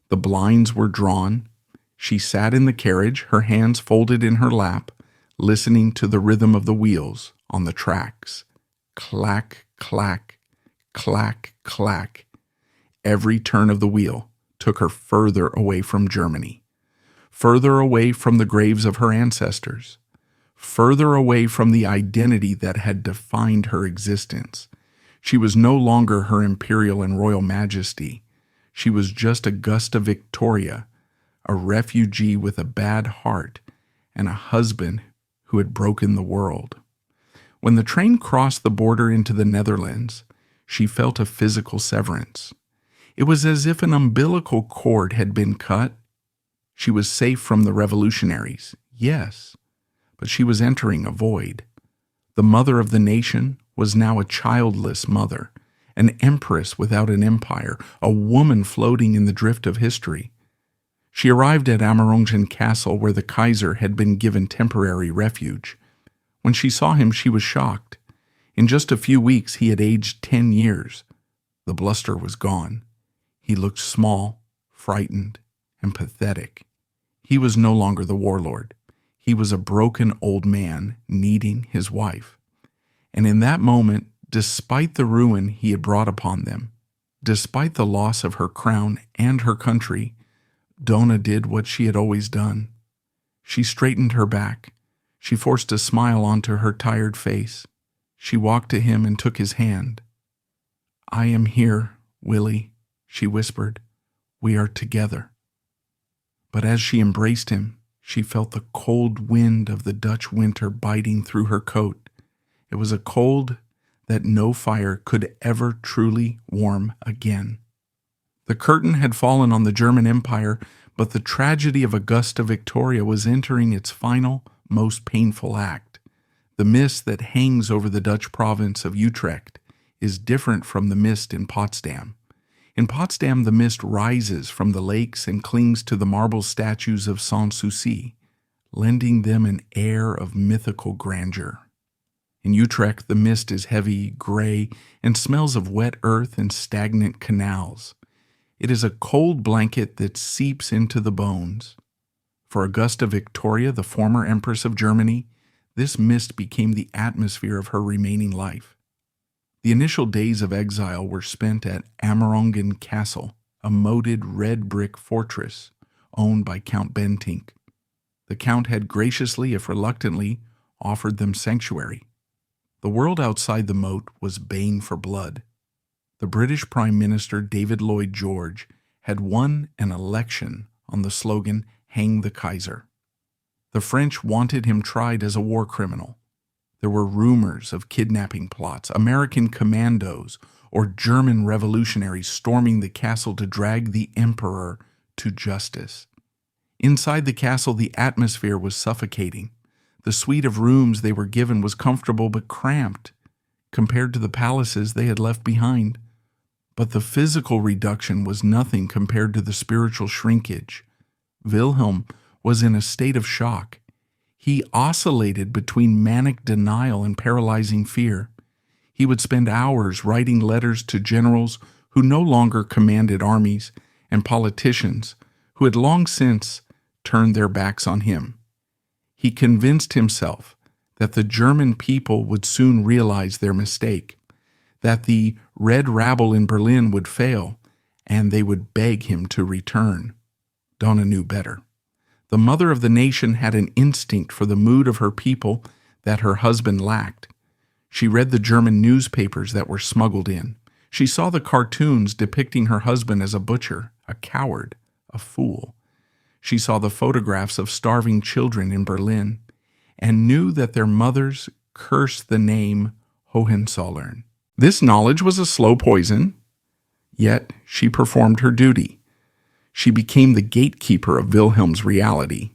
[SPEAKER 1] The blinds were drawn. She sat in the carriage, her hands folded in her lap, listening to the rhythm of the wheels on the tracks. Clack, clack, clack, clack. Every turn of the wheel took her further away from Germany, further away from the graves of her ancestors, further away from the identity that had defined her existence. She was no longer her imperial and royal majesty. She was just Augusta Victoria, a refugee with a bad heart and a husband who had broken the world. When the train crossed the border into the Netherlands, she felt a physical severance. It was as if an umbilical cord had been cut. She was safe from the revolutionaries, yes, but she was entering a void. The mother of the nation was now a childless mother, an empress without an empire, a woman floating in the drift of history. She arrived at Amerongen Castle, where the Kaiser had been given temporary refuge. When she saw him, she was shocked. In just a few weeks, he had aged 10 years. The bluster was gone. He looked small, frightened, and pathetic. He was no longer the warlord. He was a broken old man needing his wife. And in that moment, despite the ruin he had brought upon them, despite the loss of her crown and her country, Donna did what she had always done. She straightened her back. She forced a smile onto her tired face. She walked to him and took his hand. "I am here, Willie," she whispered. "We are together." But as she embraced him, she felt the cold wind of the Dutch winter biting through her coat. It was a cold that no fire could ever truly warm again. The curtain had fallen on the German Empire, but the tragedy of Augusta Victoria was entering its final, most painful act. The mist that hangs over the Dutch province of Utrecht is different from the mist in Potsdam. In Potsdam, the mist rises from the lakes and clings to the marble statues of Sanssouci, lending them an air of mythical grandeur. In Utrecht, the mist is heavy, gray, and smells of wet earth and stagnant canals. It is a cold blanket that seeps into the bones. For Augusta Victoria, the former Empress of Germany, this mist became the atmosphere of her remaining life. The initial days of exile were spent at Amerongen Castle, a moated red brick fortress owned by Count Bentinck. The Count had graciously, if reluctantly, offered them sanctuary. The world outside the moat was baying for blood. The British Prime Minister David Lloyd George had won an election on the slogan, "Hang the Kaiser." The French wanted him tried as a war criminal. There were rumors of kidnapping plots, American commandos, or German revolutionaries storming the castle to drag the emperor to justice. Inside the castle, the atmosphere was suffocating. The suite of rooms they were given was comfortable but cramped compared to the palaces they had left behind. But the physical reduction was nothing compared to the spiritual shrinkage. Wilhelm was in a state of shock. He oscillated between manic denial and paralyzing fear. He would spend hours writing letters to generals who no longer commanded armies and politicians who had long since turned their backs on him. He convinced himself that the German people would soon realize their mistake, that the red rabble in Berlin would fail, and they would beg him to return. Donna knew better. The mother of the nation had an instinct for the mood of her people that her husband lacked. She read the German newspapers that were smuggled in. She saw the cartoons depicting her husband as a butcher, a coward, a fool. She saw the photographs of starving children in Berlin and knew that their mothers cursed the name Hohenzollern. This knowledge was a slow poison, yet she performed her duty. She became the gatekeeper of Wilhelm's reality.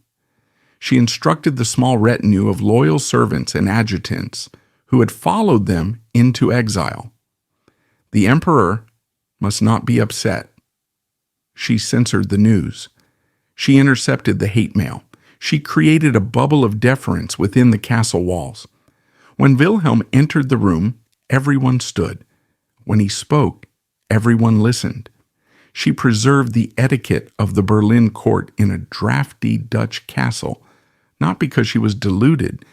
[SPEAKER 1] She instructed the small retinue of loyal servants and adjutants who had followed them into exile. The emperor must not be upset. She censored the news. She intercepted the hate mail. She created a bubble of deference within the castle walls. When Wilhelm entered the room, everyone stood. When he spoke, everyone listened. She preserved the etiquette of the Berlin court in a drafty Dutch castle, not because she was deluded,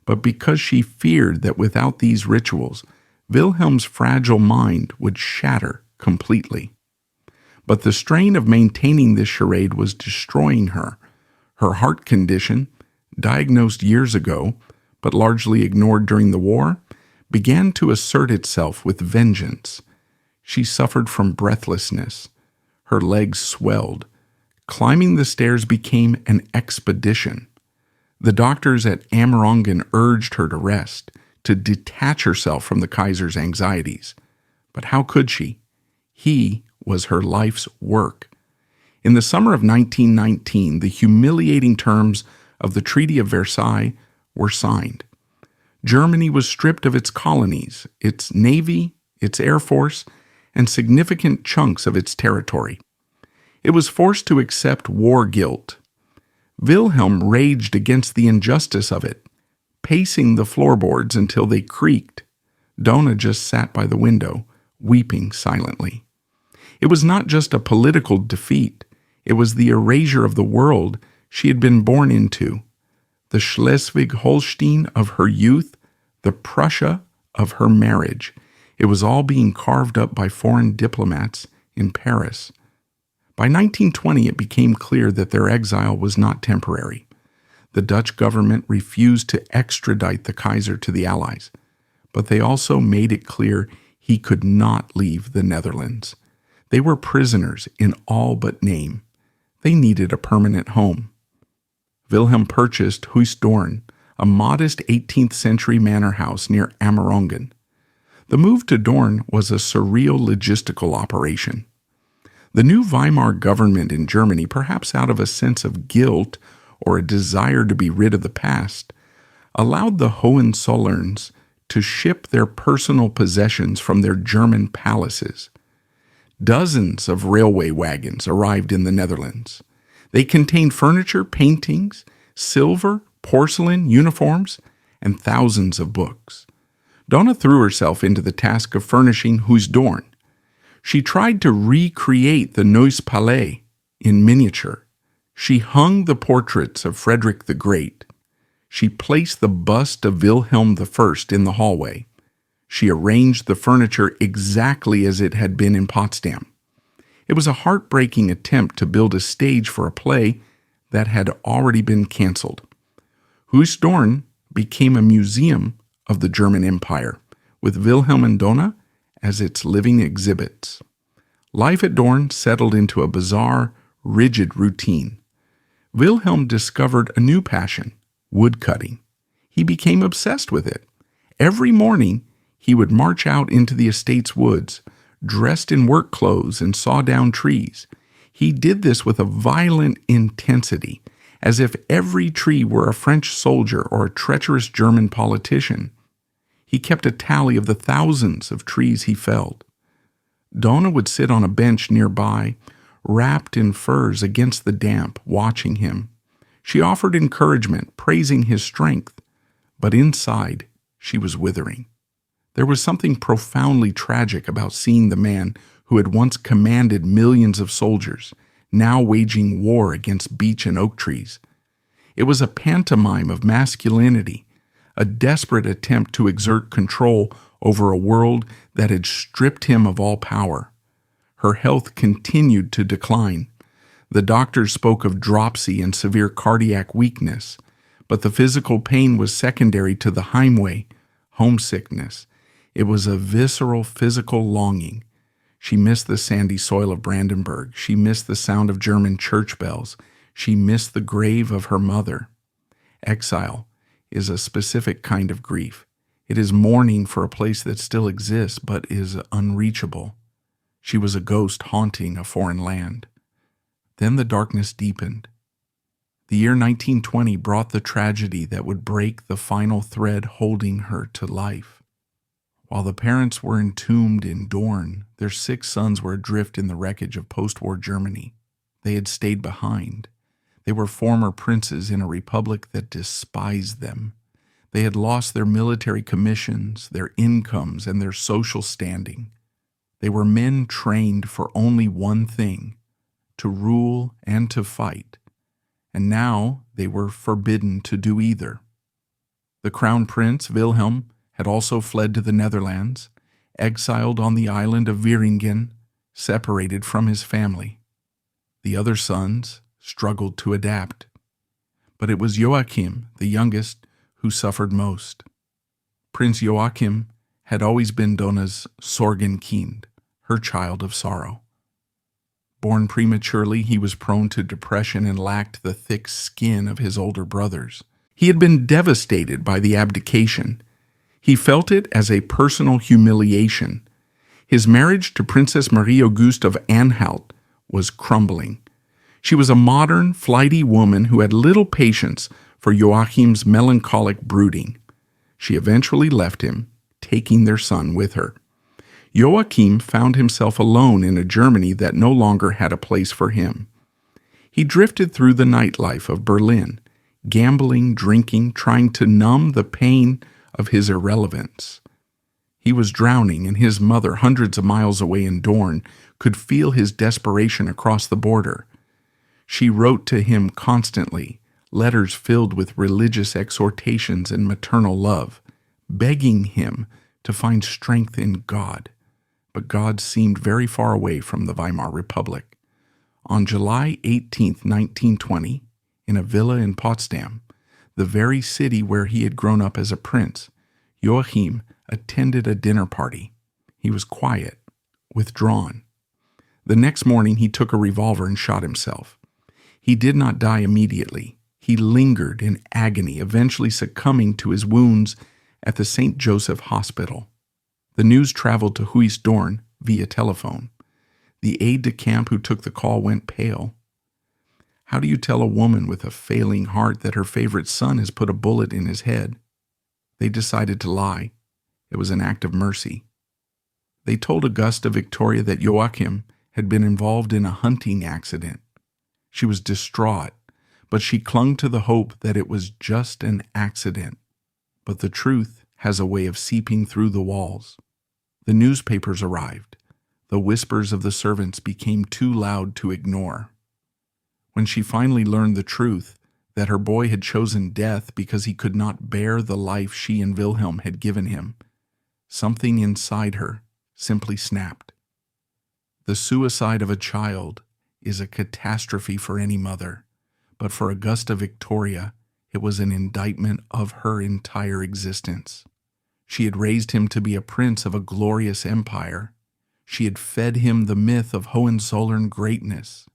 [SPEAKER 1] but because she feared that without these rituals, Wilhelm's fragile mind would shatter completely. But the strain of maintaining this charade was destroying her. Her heart condition, diagnosed years ago, but largely ignored during the war, began to assert itself with vengeance. She suffered from breathlessness. Her legs swelled. Climbing the stairs became an expedition. The doctors at Amerongen urged her to rest, to detach herself from the Kaiser's anxieties. But how could she? He was her life's work. In the summer of 1919, the humiliating terms of the Treaty of Versailles were signed. Germany was stripped of its colonies, its navy, its air force, and significant chunks of its territory. It was forced to accept war guilt. Wilhelm raged against the injustice of it, pacing the floorboards until they creaked. Donna just sat by the window, weeping silently. It was not just a political defeat. It was the erasure of the world she had been born into, the Schleswig-Holstein of her youth, the Prussia of her marriage. It was all being carved up by foreign diplomats in Paris. By 1920, it became clear that their exile was not temporary. The Dutch government refused to extradite the Kaiser to the Allies, but they also made it clear he could not leave the Netherlands. They were prisoners in all but name. They needed a permanent home. Wilhelm purchased Huisdoorn, a modest 18th century manor house near Amerongen. The move to Doorn was a surreal logistical operation. The new Weimar government in Germany, perhaps out of a sense of guilt or a desire to be rid of the past, allowed the Hohenzollerns to ship their personal possessions from their German palaces. Dozens of railway wagons arrived in the Netherlands. They contained furniture, paintings, silver, porcelain, uniforms, and thousands of books. Donna threw herself into the task of furnishing Huisdoorn. She tried to recreate the Neues Palais in miniature. She hung the portraits of Frederick the Great. She placed the bust of Wilhelm I in the hallway. She arranged the furniture exactly as it had been in Potsdam. It was a heartbreaking attempt to build a stage for a play that had already been canceled. Huisdoorn became a museum of the German Empire, with Wilhelm and Donna as its living exhibits. Life at Doorn settled into a bizarre, rigid routine. Wilhelm discovered a new passion, woodcutting. He became obsessed with it. Every morning, he would march out into the estate's woods, dressed in work clothes, and saw down trees. He did this with a violent intensity, as if every tree were a French soldier or a treacherous German politician. He kept a tally of the thousands of trees he felled. Donna would sit on a bench nearby, wrapped in furs against the damp, watching him. She offered encouragement, praising his strength, but inside she was withering. There was something profoundly tragic about seeing the man who had once commanded millions of soldiers, now waging war against beech and oak trees. It was a pantomime of masculinity, a desperate attempt to exert control over a world that had stripped him of all power. Her health continued to decline. The doctors spoke of dropsy and severe cardiac weakness, but the physical pain was secondary to the Heimweh, homesickness. It was a visceral physical longing. She missed the sandy soil of Brandenburg. She missed the sound of German church bells. She missed the grave of her mother. Exile is a specific kind of grief. It is mourning for a place that still exists but is unreachable. She was a ghost haunting a foreign land. Then the darkness deepened. The year 1920 brought the tragedy that would break the final thread holding her to life. While the parents were entombed in Dorn, their 6 sons were adrift in the wreckage of post-war Germany. They had stayed behind. They were former princes in a republic that despised them. They had lost their military commissions, their incomes, and their social standing. They were men trained for only one thing, to rule and to fight, and now they were forbidden to do either. The crown prince, Wilhelm, had also fled to the Netherlands, exiled on the island of Wieringen, separated from his family. The other sons struggled to adapt, but it was Joachim, the youngest, who suffered most. Prince Joachim had always been Donna's Sorgenkind, her child of sorrow. Born prematurely, he was prone to depression and lacked the thick skin of his older brothers. He had been devastated by the abdication. He felt it as a personal humiliation. His marriage to Princess Marie Auguste of Anhalt was crumbling. She was a modern, flighty woman who had little patience for Joachim's melancholic brooding. She eventually left him, taking their son with her. Joachim found himself alone in a Germany that no longer had a place for him. He drifted through the nightlife of Berlin, gambling, drinking, trying to numb the pain of his irrelevance. He was drowning, and his mother, hundreds of miles away in Dorn, could feel his desperation across the border. She wrote to him constantly, letters filled with religious exhortations and maternal love, begging him to find strength in God. But God seemed very far away from the Weimar Republic. On July 18, 1920, in a villa in Potsdam, the very city where he had grown up as a prince, Joachim attended a dinner party. He was quiet, withdrawn. The next morning he took a revolver and shot himself. He did not die immediately. He lingered in agony, eventually succumbing to his wounds at the St. Joseph Hospital. The news traveled to Huisdoorn via telephone. The aide-de-camp who took the call went pale. How do you tell a woman with a failing heart that her favorite son has put a bullet in his head? They decided to lie. It was an act of mercy. They told Augusta Victoria that Joachim had been involved in a hunting accident. She was distraught, but she clung to the hope that it was just an accident. But the truth has a way of seeping through the walls. The newspapers arrived. The whispers of the servants became too loud to ignore. When she finally learned the truth, that her boy had chosen death because he could not bear the life she and Wilhelm had given him, something inside her simply snapped. The suicide of a child is a catastrophe for any mother, but for Augusta Victoria, it was an indictment of her entire existence. She had raised him to be a prince of a glorious empire. She had fed him the myth of Hohenzollern greatness.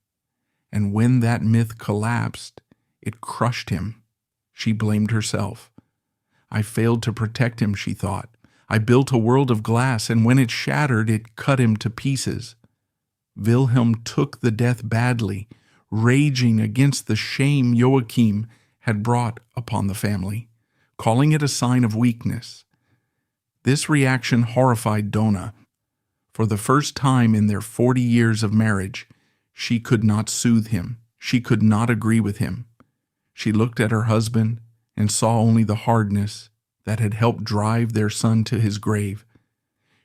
[SPEAKER 1] And when that myth collapsed, it crushed him. She blamed herself. I failed to protect him, she thought. I built a world of glass, and when it shattered, it cut him to pieces. Wilhelm took the death badly, raging against the shame Joachim had brought upon the family, calling it a sign of weakness. This reaction horrified Donna. For the first time in their 40 years of marriage, she could not soothe him. She could not agree with him. She looked at her husband and saw only the hardness that had helped drive their son to his grave.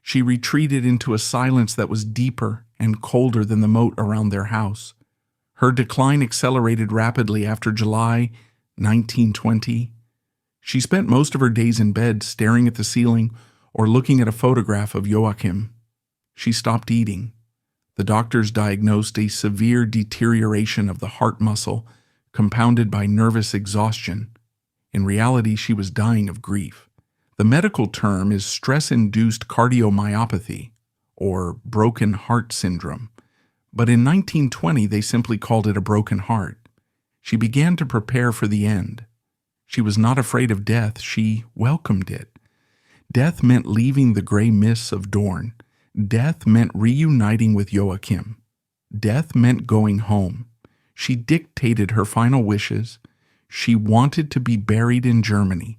[SPEAKER 1] She retreated into a silence that was deeper and colder than the moat around their house. Her decline accelerated rapidly after July 1920. She spent most of her days in bed staring at the ceiling or looking at a photograph of Joachim. She stopped eating. The doctors diagnosed a severe deterioration of the heart muscle, compounded by nervous exhaustion. In reality, she was dying of grief. The medical term is stress-induced cardiomyopathy, or broken heart syndrome. But in 1920, they simply called it a broken heart. She began to prepare for the end. She was not afraid of death. She welcomed it. Death meant leaving the gray mists of Dorn. Death meant reuniting with Joachim. Death meant going home. She dictated her final wishes. She wanted to be buried in Germany.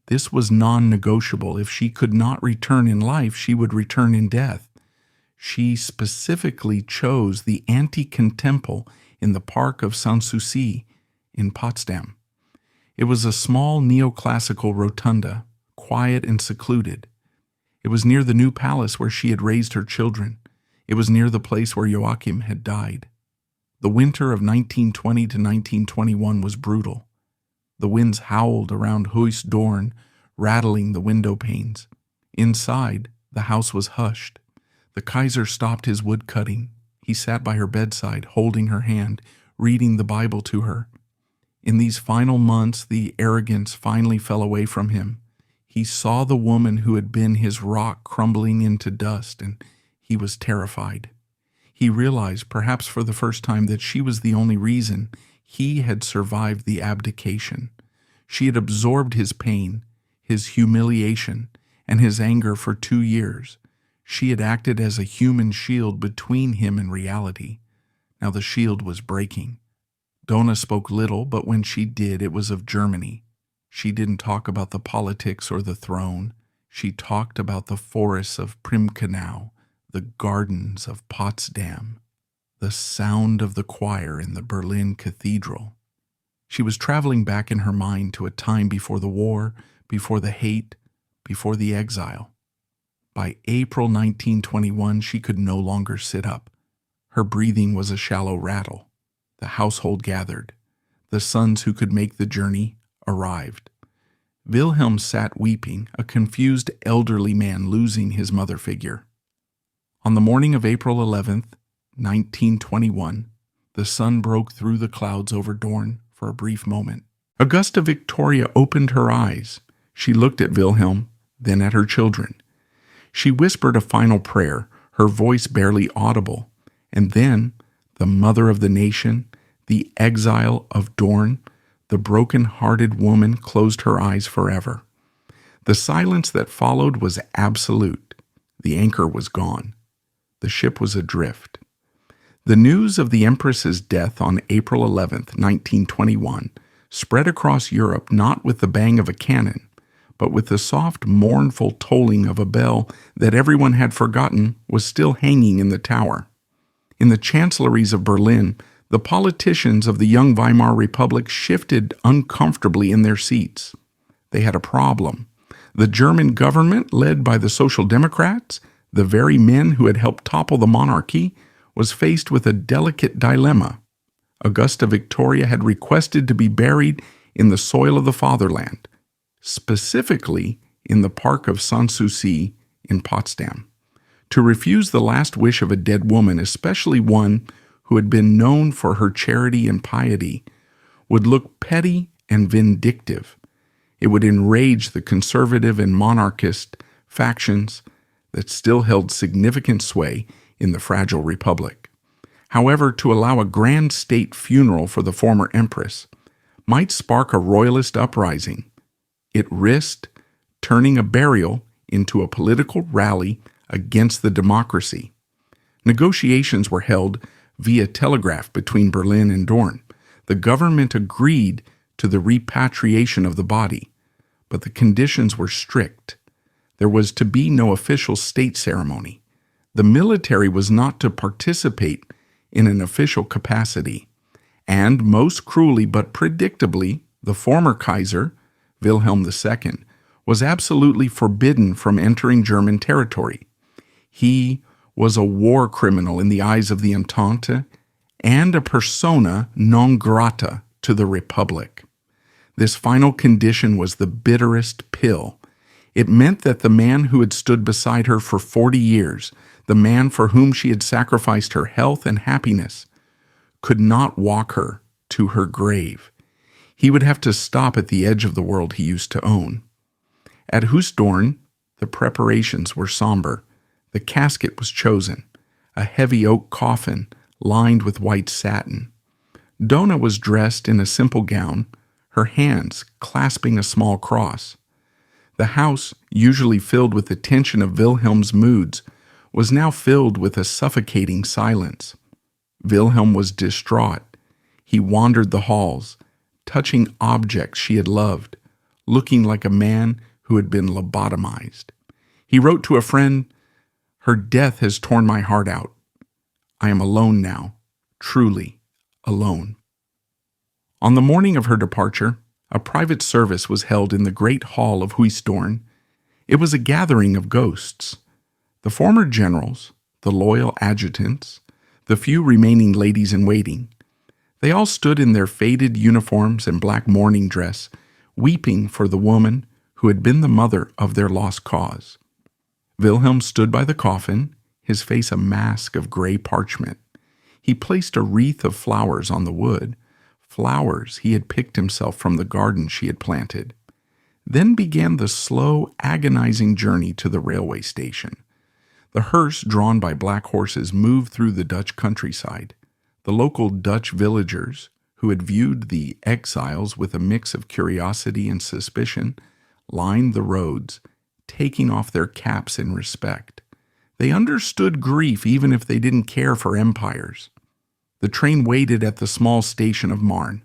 [SPEAKER 1] This was non-negotiable. If she could not return in life, she would return in death. She specifically chose the Antiken Temple in the Park of Sanssouci in Potsdam. It was a small neoclassical rotunda, quiet and secluded. It was near the new palace where she had raised her children. It was near the place where Joachim had died. The winter of 1920 to 1921 was brutal. The winds howled around Huis Dorn, rattling the window panes. Inside, the house was hushed. The Kaiser stopped his wood cutting. He sat by her bedside, holding her hand, reading the Bible to her. In these final months, the arrogance finally fell away from him. He saw the woman who had been his rock crumbling into dust, and he was terrified. He realized, perhaps for the first time, that she was the only reason he had survived the abdication. She had absorbed his pain, his humiliation, and his anger for 2 years. She had acted as a human shield between him and reality. Now the shield was breaking. Donna spoke little, but when she did, it was of Germany. She didn't talk about the politics or the throne. She talked about the forests of Primkenau, the gardens of Potsdam, the sound of the choir in the Berlin Cathedral. She was traveling back in her mind to a time before the war, before the hate, before the exile. By April 1921, she could no longer sit up. Her breathing was a shallow rattle. The household gathered. The sons who could make the journey arrived. Wilhelm sat weeping, a confused elderly man losing his mother figure. On the morning of April 11th, 1921, the sun broke through the clouds over Dorn for a brief moment. Augusta Victoria opened her eyes. She looked at Wilhelm, then at her children. She whispered a final prayer, her voice barely audible, and then the mother of the nation, the exile of Dorn, the broken-hearted woman closed her eyes forever. The silence that followed was absolute. The anchor was gone. The ship was adrift. The news of the Empress's death on April 11, 1921, spread across Europe not with the bang of a cannon, but with the soft, mournful tolling of a bell that everyone had forgotten was still hanging in the tower. In the chancelleries of Berlin, the politicians of the young Weimar Republic shifted uncomfortably in their seats. They had a problem. The German government, led by the Social Democrats, the very men who had helped topple the monarchy, was faced with a delicate dilemma. Augusta Victoria had requested to be buried in the soil of the fatherland, specifically in the park of Sanssouci in Potsdam. To refuse the last wish of a dead woman, especially one who had been known for her charity and piety, would look petty and vindictive. It would enrage the conservative and monarchist factions that still held significant sway in the fragile republic. However, to allow a grand state funeral for the former empress might spark a royalist uprising. It risked turning a burial into a political rally against the democracy. Negotiations were held via telegraph between Berlin and Dorn. The government agreed to the repatriation of the body, but the conditions were strict. There was to be no official state ceremony. The military was not to participate in an official capacity. And most cruelly but predictably, the former Kaiser, Wilhelm II, was absolutely forbidden from entering German territory. He was a war criminal in the eyes of the Entente and a persona non grata to the Republic. This final condition was the bitterest pill. It meant that the man who had stood beside her for 40 years, the man for whom she had sacrificed her health and happiness, could not walk her to her grave. He would have to stop at the edge of the world he used to own. At Hoosdorn, the preparations were somber. The casket was chosen, a heavy oak coffin lined with white satin. Donna was dressed in a simple gown, her hands clasping a small cross. The house, usually filled with the tension of Wilhelm's moods, was now filled with a suffocating silence. Wilhelm was distraught. He wandered the halls, touching objects she had loved, looking like a man who had been lobotomized. He wrote to a friend, "Her death has torn my heart out. I am alone now, truly alone." On the morning of her departure, a private service was held in the great hall of Hoosdorn. It was a gathering of ghosts. The former generals, the loyal adjutants, the few remaining ladies-in-waiting. They all stood in their faded uniforms and black mourning dress, weeping for the woman who had been the mother of their lost cause. Wilhelm stood by the coffin, his face a mask of gray parchment. He placed a wreath of flowers on the wood, flowers he had picked himself from the garden she had planted. Then began the slow, agonizing journey to the railway station. The hearse, drawn by black horses, moved through the Dutch countryside. The local Dutch villagers, who had viewed the exiles with a mix of curiosity and suspicion, lined the roads, taking off their caps in respect. They understood grief even if they didn't care for empires. The train waited at the small station of Marne.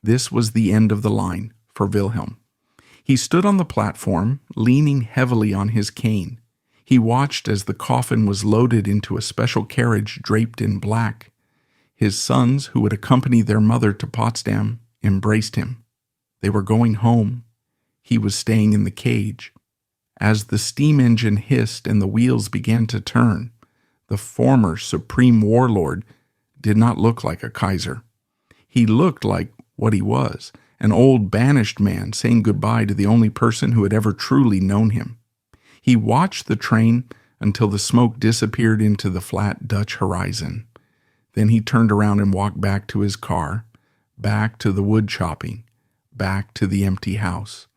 [SPEAKER 1] This was the end of the line for Wilhelm. He stood on the platform, leaning heavily on his cane. He watched as the coffin was loaded into a special carriage draped in black. His sons, who would accompany their mother to Potsdam, embraced him. They were going home. He was staying in the cage. As the steam engine hissed and the wheels began to turn, the former supreme warlord did not look like a Kaiser. He looked like what he was, an old banished man saying goodbye to the only person who had ever truly known him. He watched the train until the smoke disappeared into the flat Dutch horizon. Then he turned around and walked back to his car, back to the wood chopping, back to the empty house.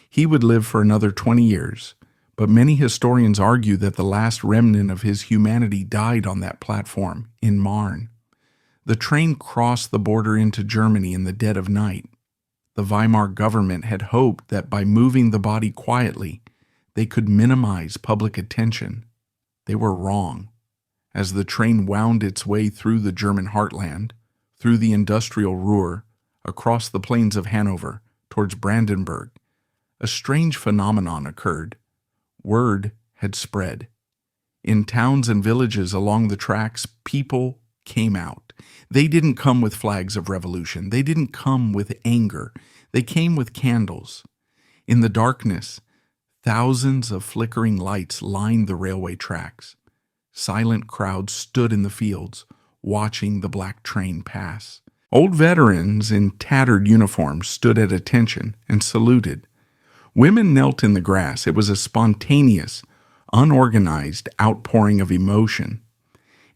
[SPEAKER 1] He would live for another 20 years, but many historians argue that the last remnant of his humanity died on that platform in Marne. The train crossed the border into Germany in the dead of night. The Weimar government had hoped that by moving the body quietly, they could minimize public attention. They were wrong. As the train wound its way through the German heartland, through the industrial Ruhr, across the plains of Hanover, towards Brandenburg, a strange phenomenon occurred. Word had spread. In towns and villages along the tracks, people came out. They didn't come with flags of revolution. They didn't come with anger. They came with candles. In the darkness, thousands of flickering lights lined the railway tracks. Silent crowds stood in the fields, watching the black train pass. Old veterans in tattered uniforms stood at attention and saluted. Women knelt in the grass. It was a spontaneous, unorganized outpouring of emotion.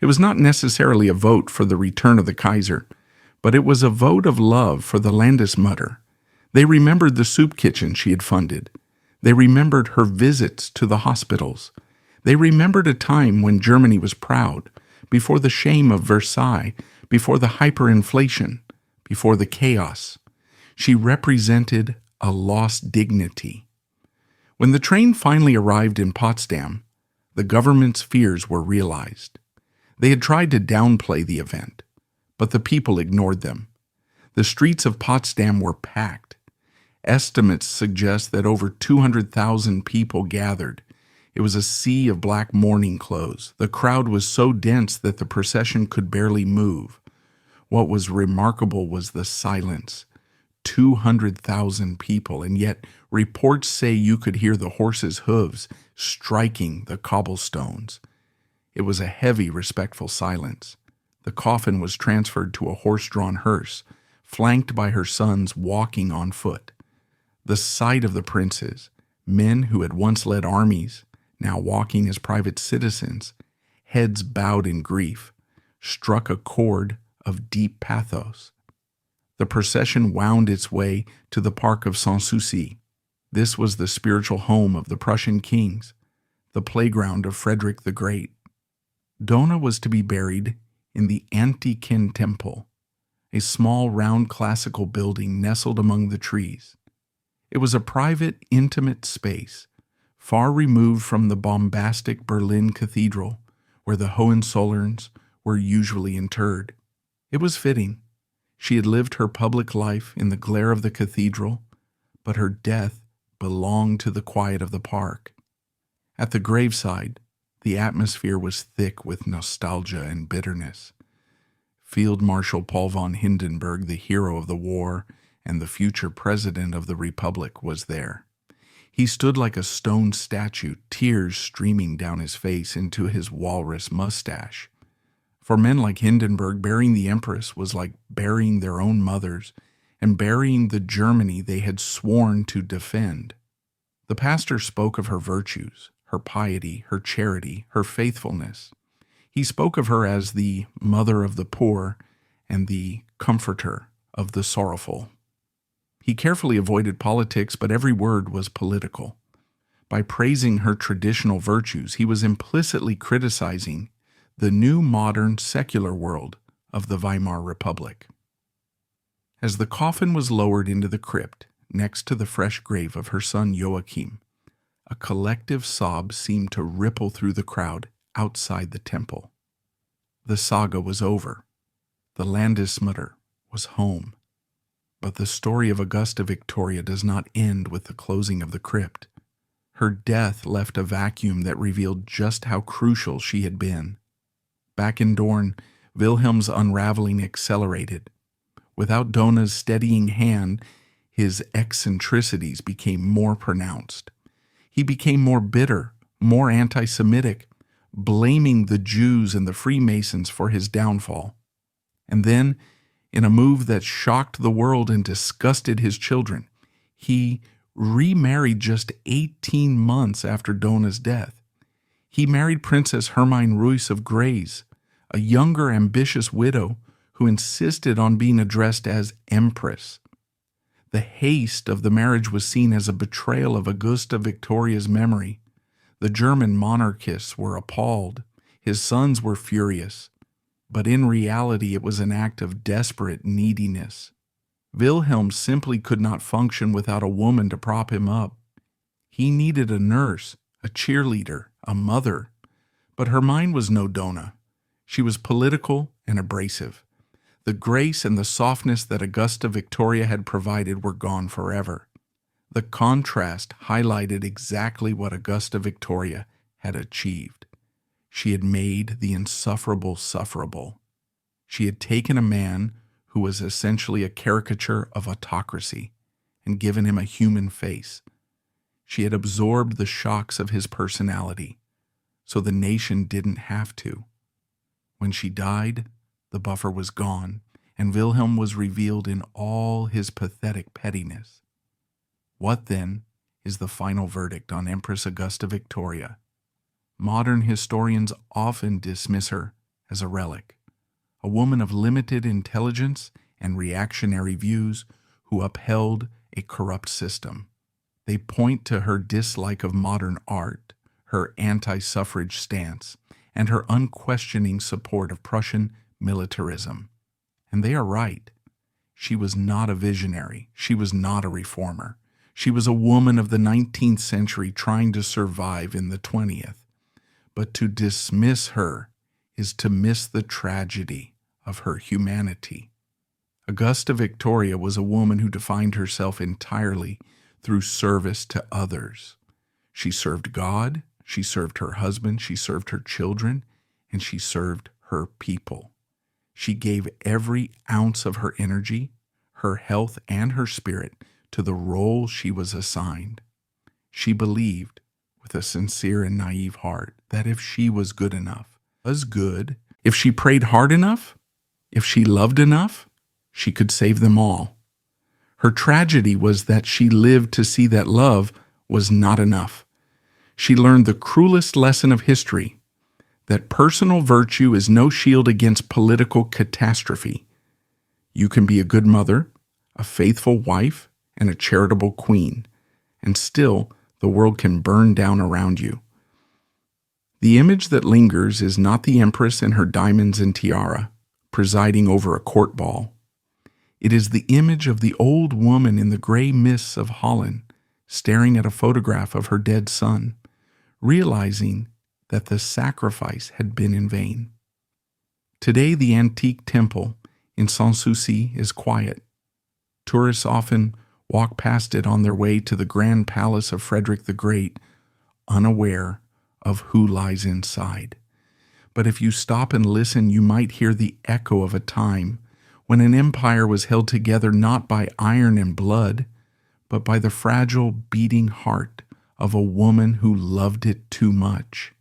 [SPEAKER 1] It was not necessarily a vote for the return of the Kaiser, but it was a vote of love for the Landesmutter. They remembered the soup kitchen she had funded. They remembered her visits to the hospitals. They remembered a time when Germany was proud, before the shame of Versailles, before the hyperinflation, before the chaos. She represented a lost dignity. When the train finally arrived in Potsdam, the government's fears were realized. They had tried to downplay the event, but the people ignored them. The streets of Potsdam were packed. Estimates suggest that over 200,000 people gathered. It was a sea of black mourning clothes. The crowd was so dense that the procession could barely move. What was remarkable was the silence. 200,000 people, and yet reports say you could hear the horses' hooves striking the cobblestones. It was a heavy, respectful silence. The coffin was transferred to a horse-drawn hearse, flanked by her sons walking on foot. The sight of the princes, men who had once led armies, now walking as private citizens, heads bowed in grief, struck a chord of deep pathos. The procession wound its way to the Park of Sanssouci. This was the spiritual home of the Prussian kings, the playground of Frederick the Great. Dona was to be buried in the Abdication temple, a small round classical building nestled among the trees. It was a private, intimate space, far removed from the bombastic Berlin cathedral, where the Hohenzollerns were usually interred. It was fitting. She had lived her public life in the glare of the cathedral, but her death belonged to the quiet of the park. At the graveside, the atmosphere was thick with nostalgia and bitterness. Field Marshal Paul von Hindenburg, the hero of the war and the future president of the Republic, was there. He stood like a stone statue, tears streaming down his face into his walrus mustache. For men like Hindenburg, burying the Empress was like burying their own mothers and burying the Germany they had sworn to defend. The pastor spoke of her virtues, her piety, her charity, her faithfulness. He spoke of her as the mother of the poor and the comforter of the sorrowful. He carefully avoided politics, but every word was political. By praising her traditional virtues, he was implicitly criticizing the new modern secular world of the Weimar Republic. As the coffin was lowered into the crypt next to the fresh grave of her son Joachim, a collective sob seemed to ripple through the crowd outside the temple. The saga was over. The Landesmutter was home. But the story of Augusta Victoria does not end with the closing of the crypt. Her death left a vacuum that revealed just how crucial she had been. Back in Dorn, Wilhelm's unraveling accelerated. Without Dona's steadying hand, his eccentricities became more pronounced. He became more bitter, more anti-Semitic, blaming the Jews and the Freemasons for his downfall. And then, in a move that shocked the world and disgusted his children, he remarried just 18 months after Dona's death. He married Princess Hermine Reuss of Grays, a younger, ambitious widow who insisted on being addressed as Empress. The haste of the marriage was seen as a betrayal of Augusta Victoria's memory. The German monarchists were appalled. His sons were furious. But in reality, it was an act of desperate neediness. Wilhelm simply could not function without a woman to prop him up. He needed a nurse, a cheerleader, a mother. But Hermine was no Dona. She was political and abrasive. The grace and the softness that Augusta Victoria had provided were gone forever. The contrast highlighted exactly what Augusta Victoria had achieved. She had made the insufferable sufferable. She had taken a man who was essentially a caricature of autocracy and given him a human face. She had absorbed the shocks of his personality, so the nation didn't have to. When she died, the buffer was gone, and Wilhelm was revealed in all his pathetic pettiness. What, then, is the final verdict on Empress Augusta Victoria? Modern historians often dismiss her as a relic, a woman of limited intelligence and reactionary views who upheld a corrupt system. They point to her dislike of modern art, her anti-suffrage stance, and her unquestioning support of Prussian militarism. And they are right. She was not a visionary. She was not a reformer. She was a woman of the 19th century trying to survive in the 20th. But to dismiss her is to miss the tragedy of her humanity. Augusta Victoria was a woman who defined herself entirely through service to others. She served God, she served her husband, she served her children, and she served her people. She gave every ounce of her energy, her health, and her spirit to the role she was assigned. She believed, with a sincere and naive heart, that if she was good enough, if she prayed hard enough, if she loved enough, she could save them all. Her tragedy was that she lived to see that love was not enough. She learned the cruelest lesson of history, that personal virtue is no shield against political catastrophe. You can be a good mother, a faithful wife, and a charitable queen, and still the world can burn down around you. The image that lingers is not the empress in her diamonds and tiara, presiding over a court ball. It is the image of the old woman in the gray mists of Holland, staring at a photograph of her dead son, realizing that the sacrifice had been in vain. Today, the antique temple in Sanssouci is quiet. Tourists often walk past it on their way to the grand palace of Frederick the Great, unaware of who lies inside. But if you stop and listen, you might hear the echo of a time when an empire was held together not by iron and blood, but by the fragile, beating heart of a woman who loved it too much.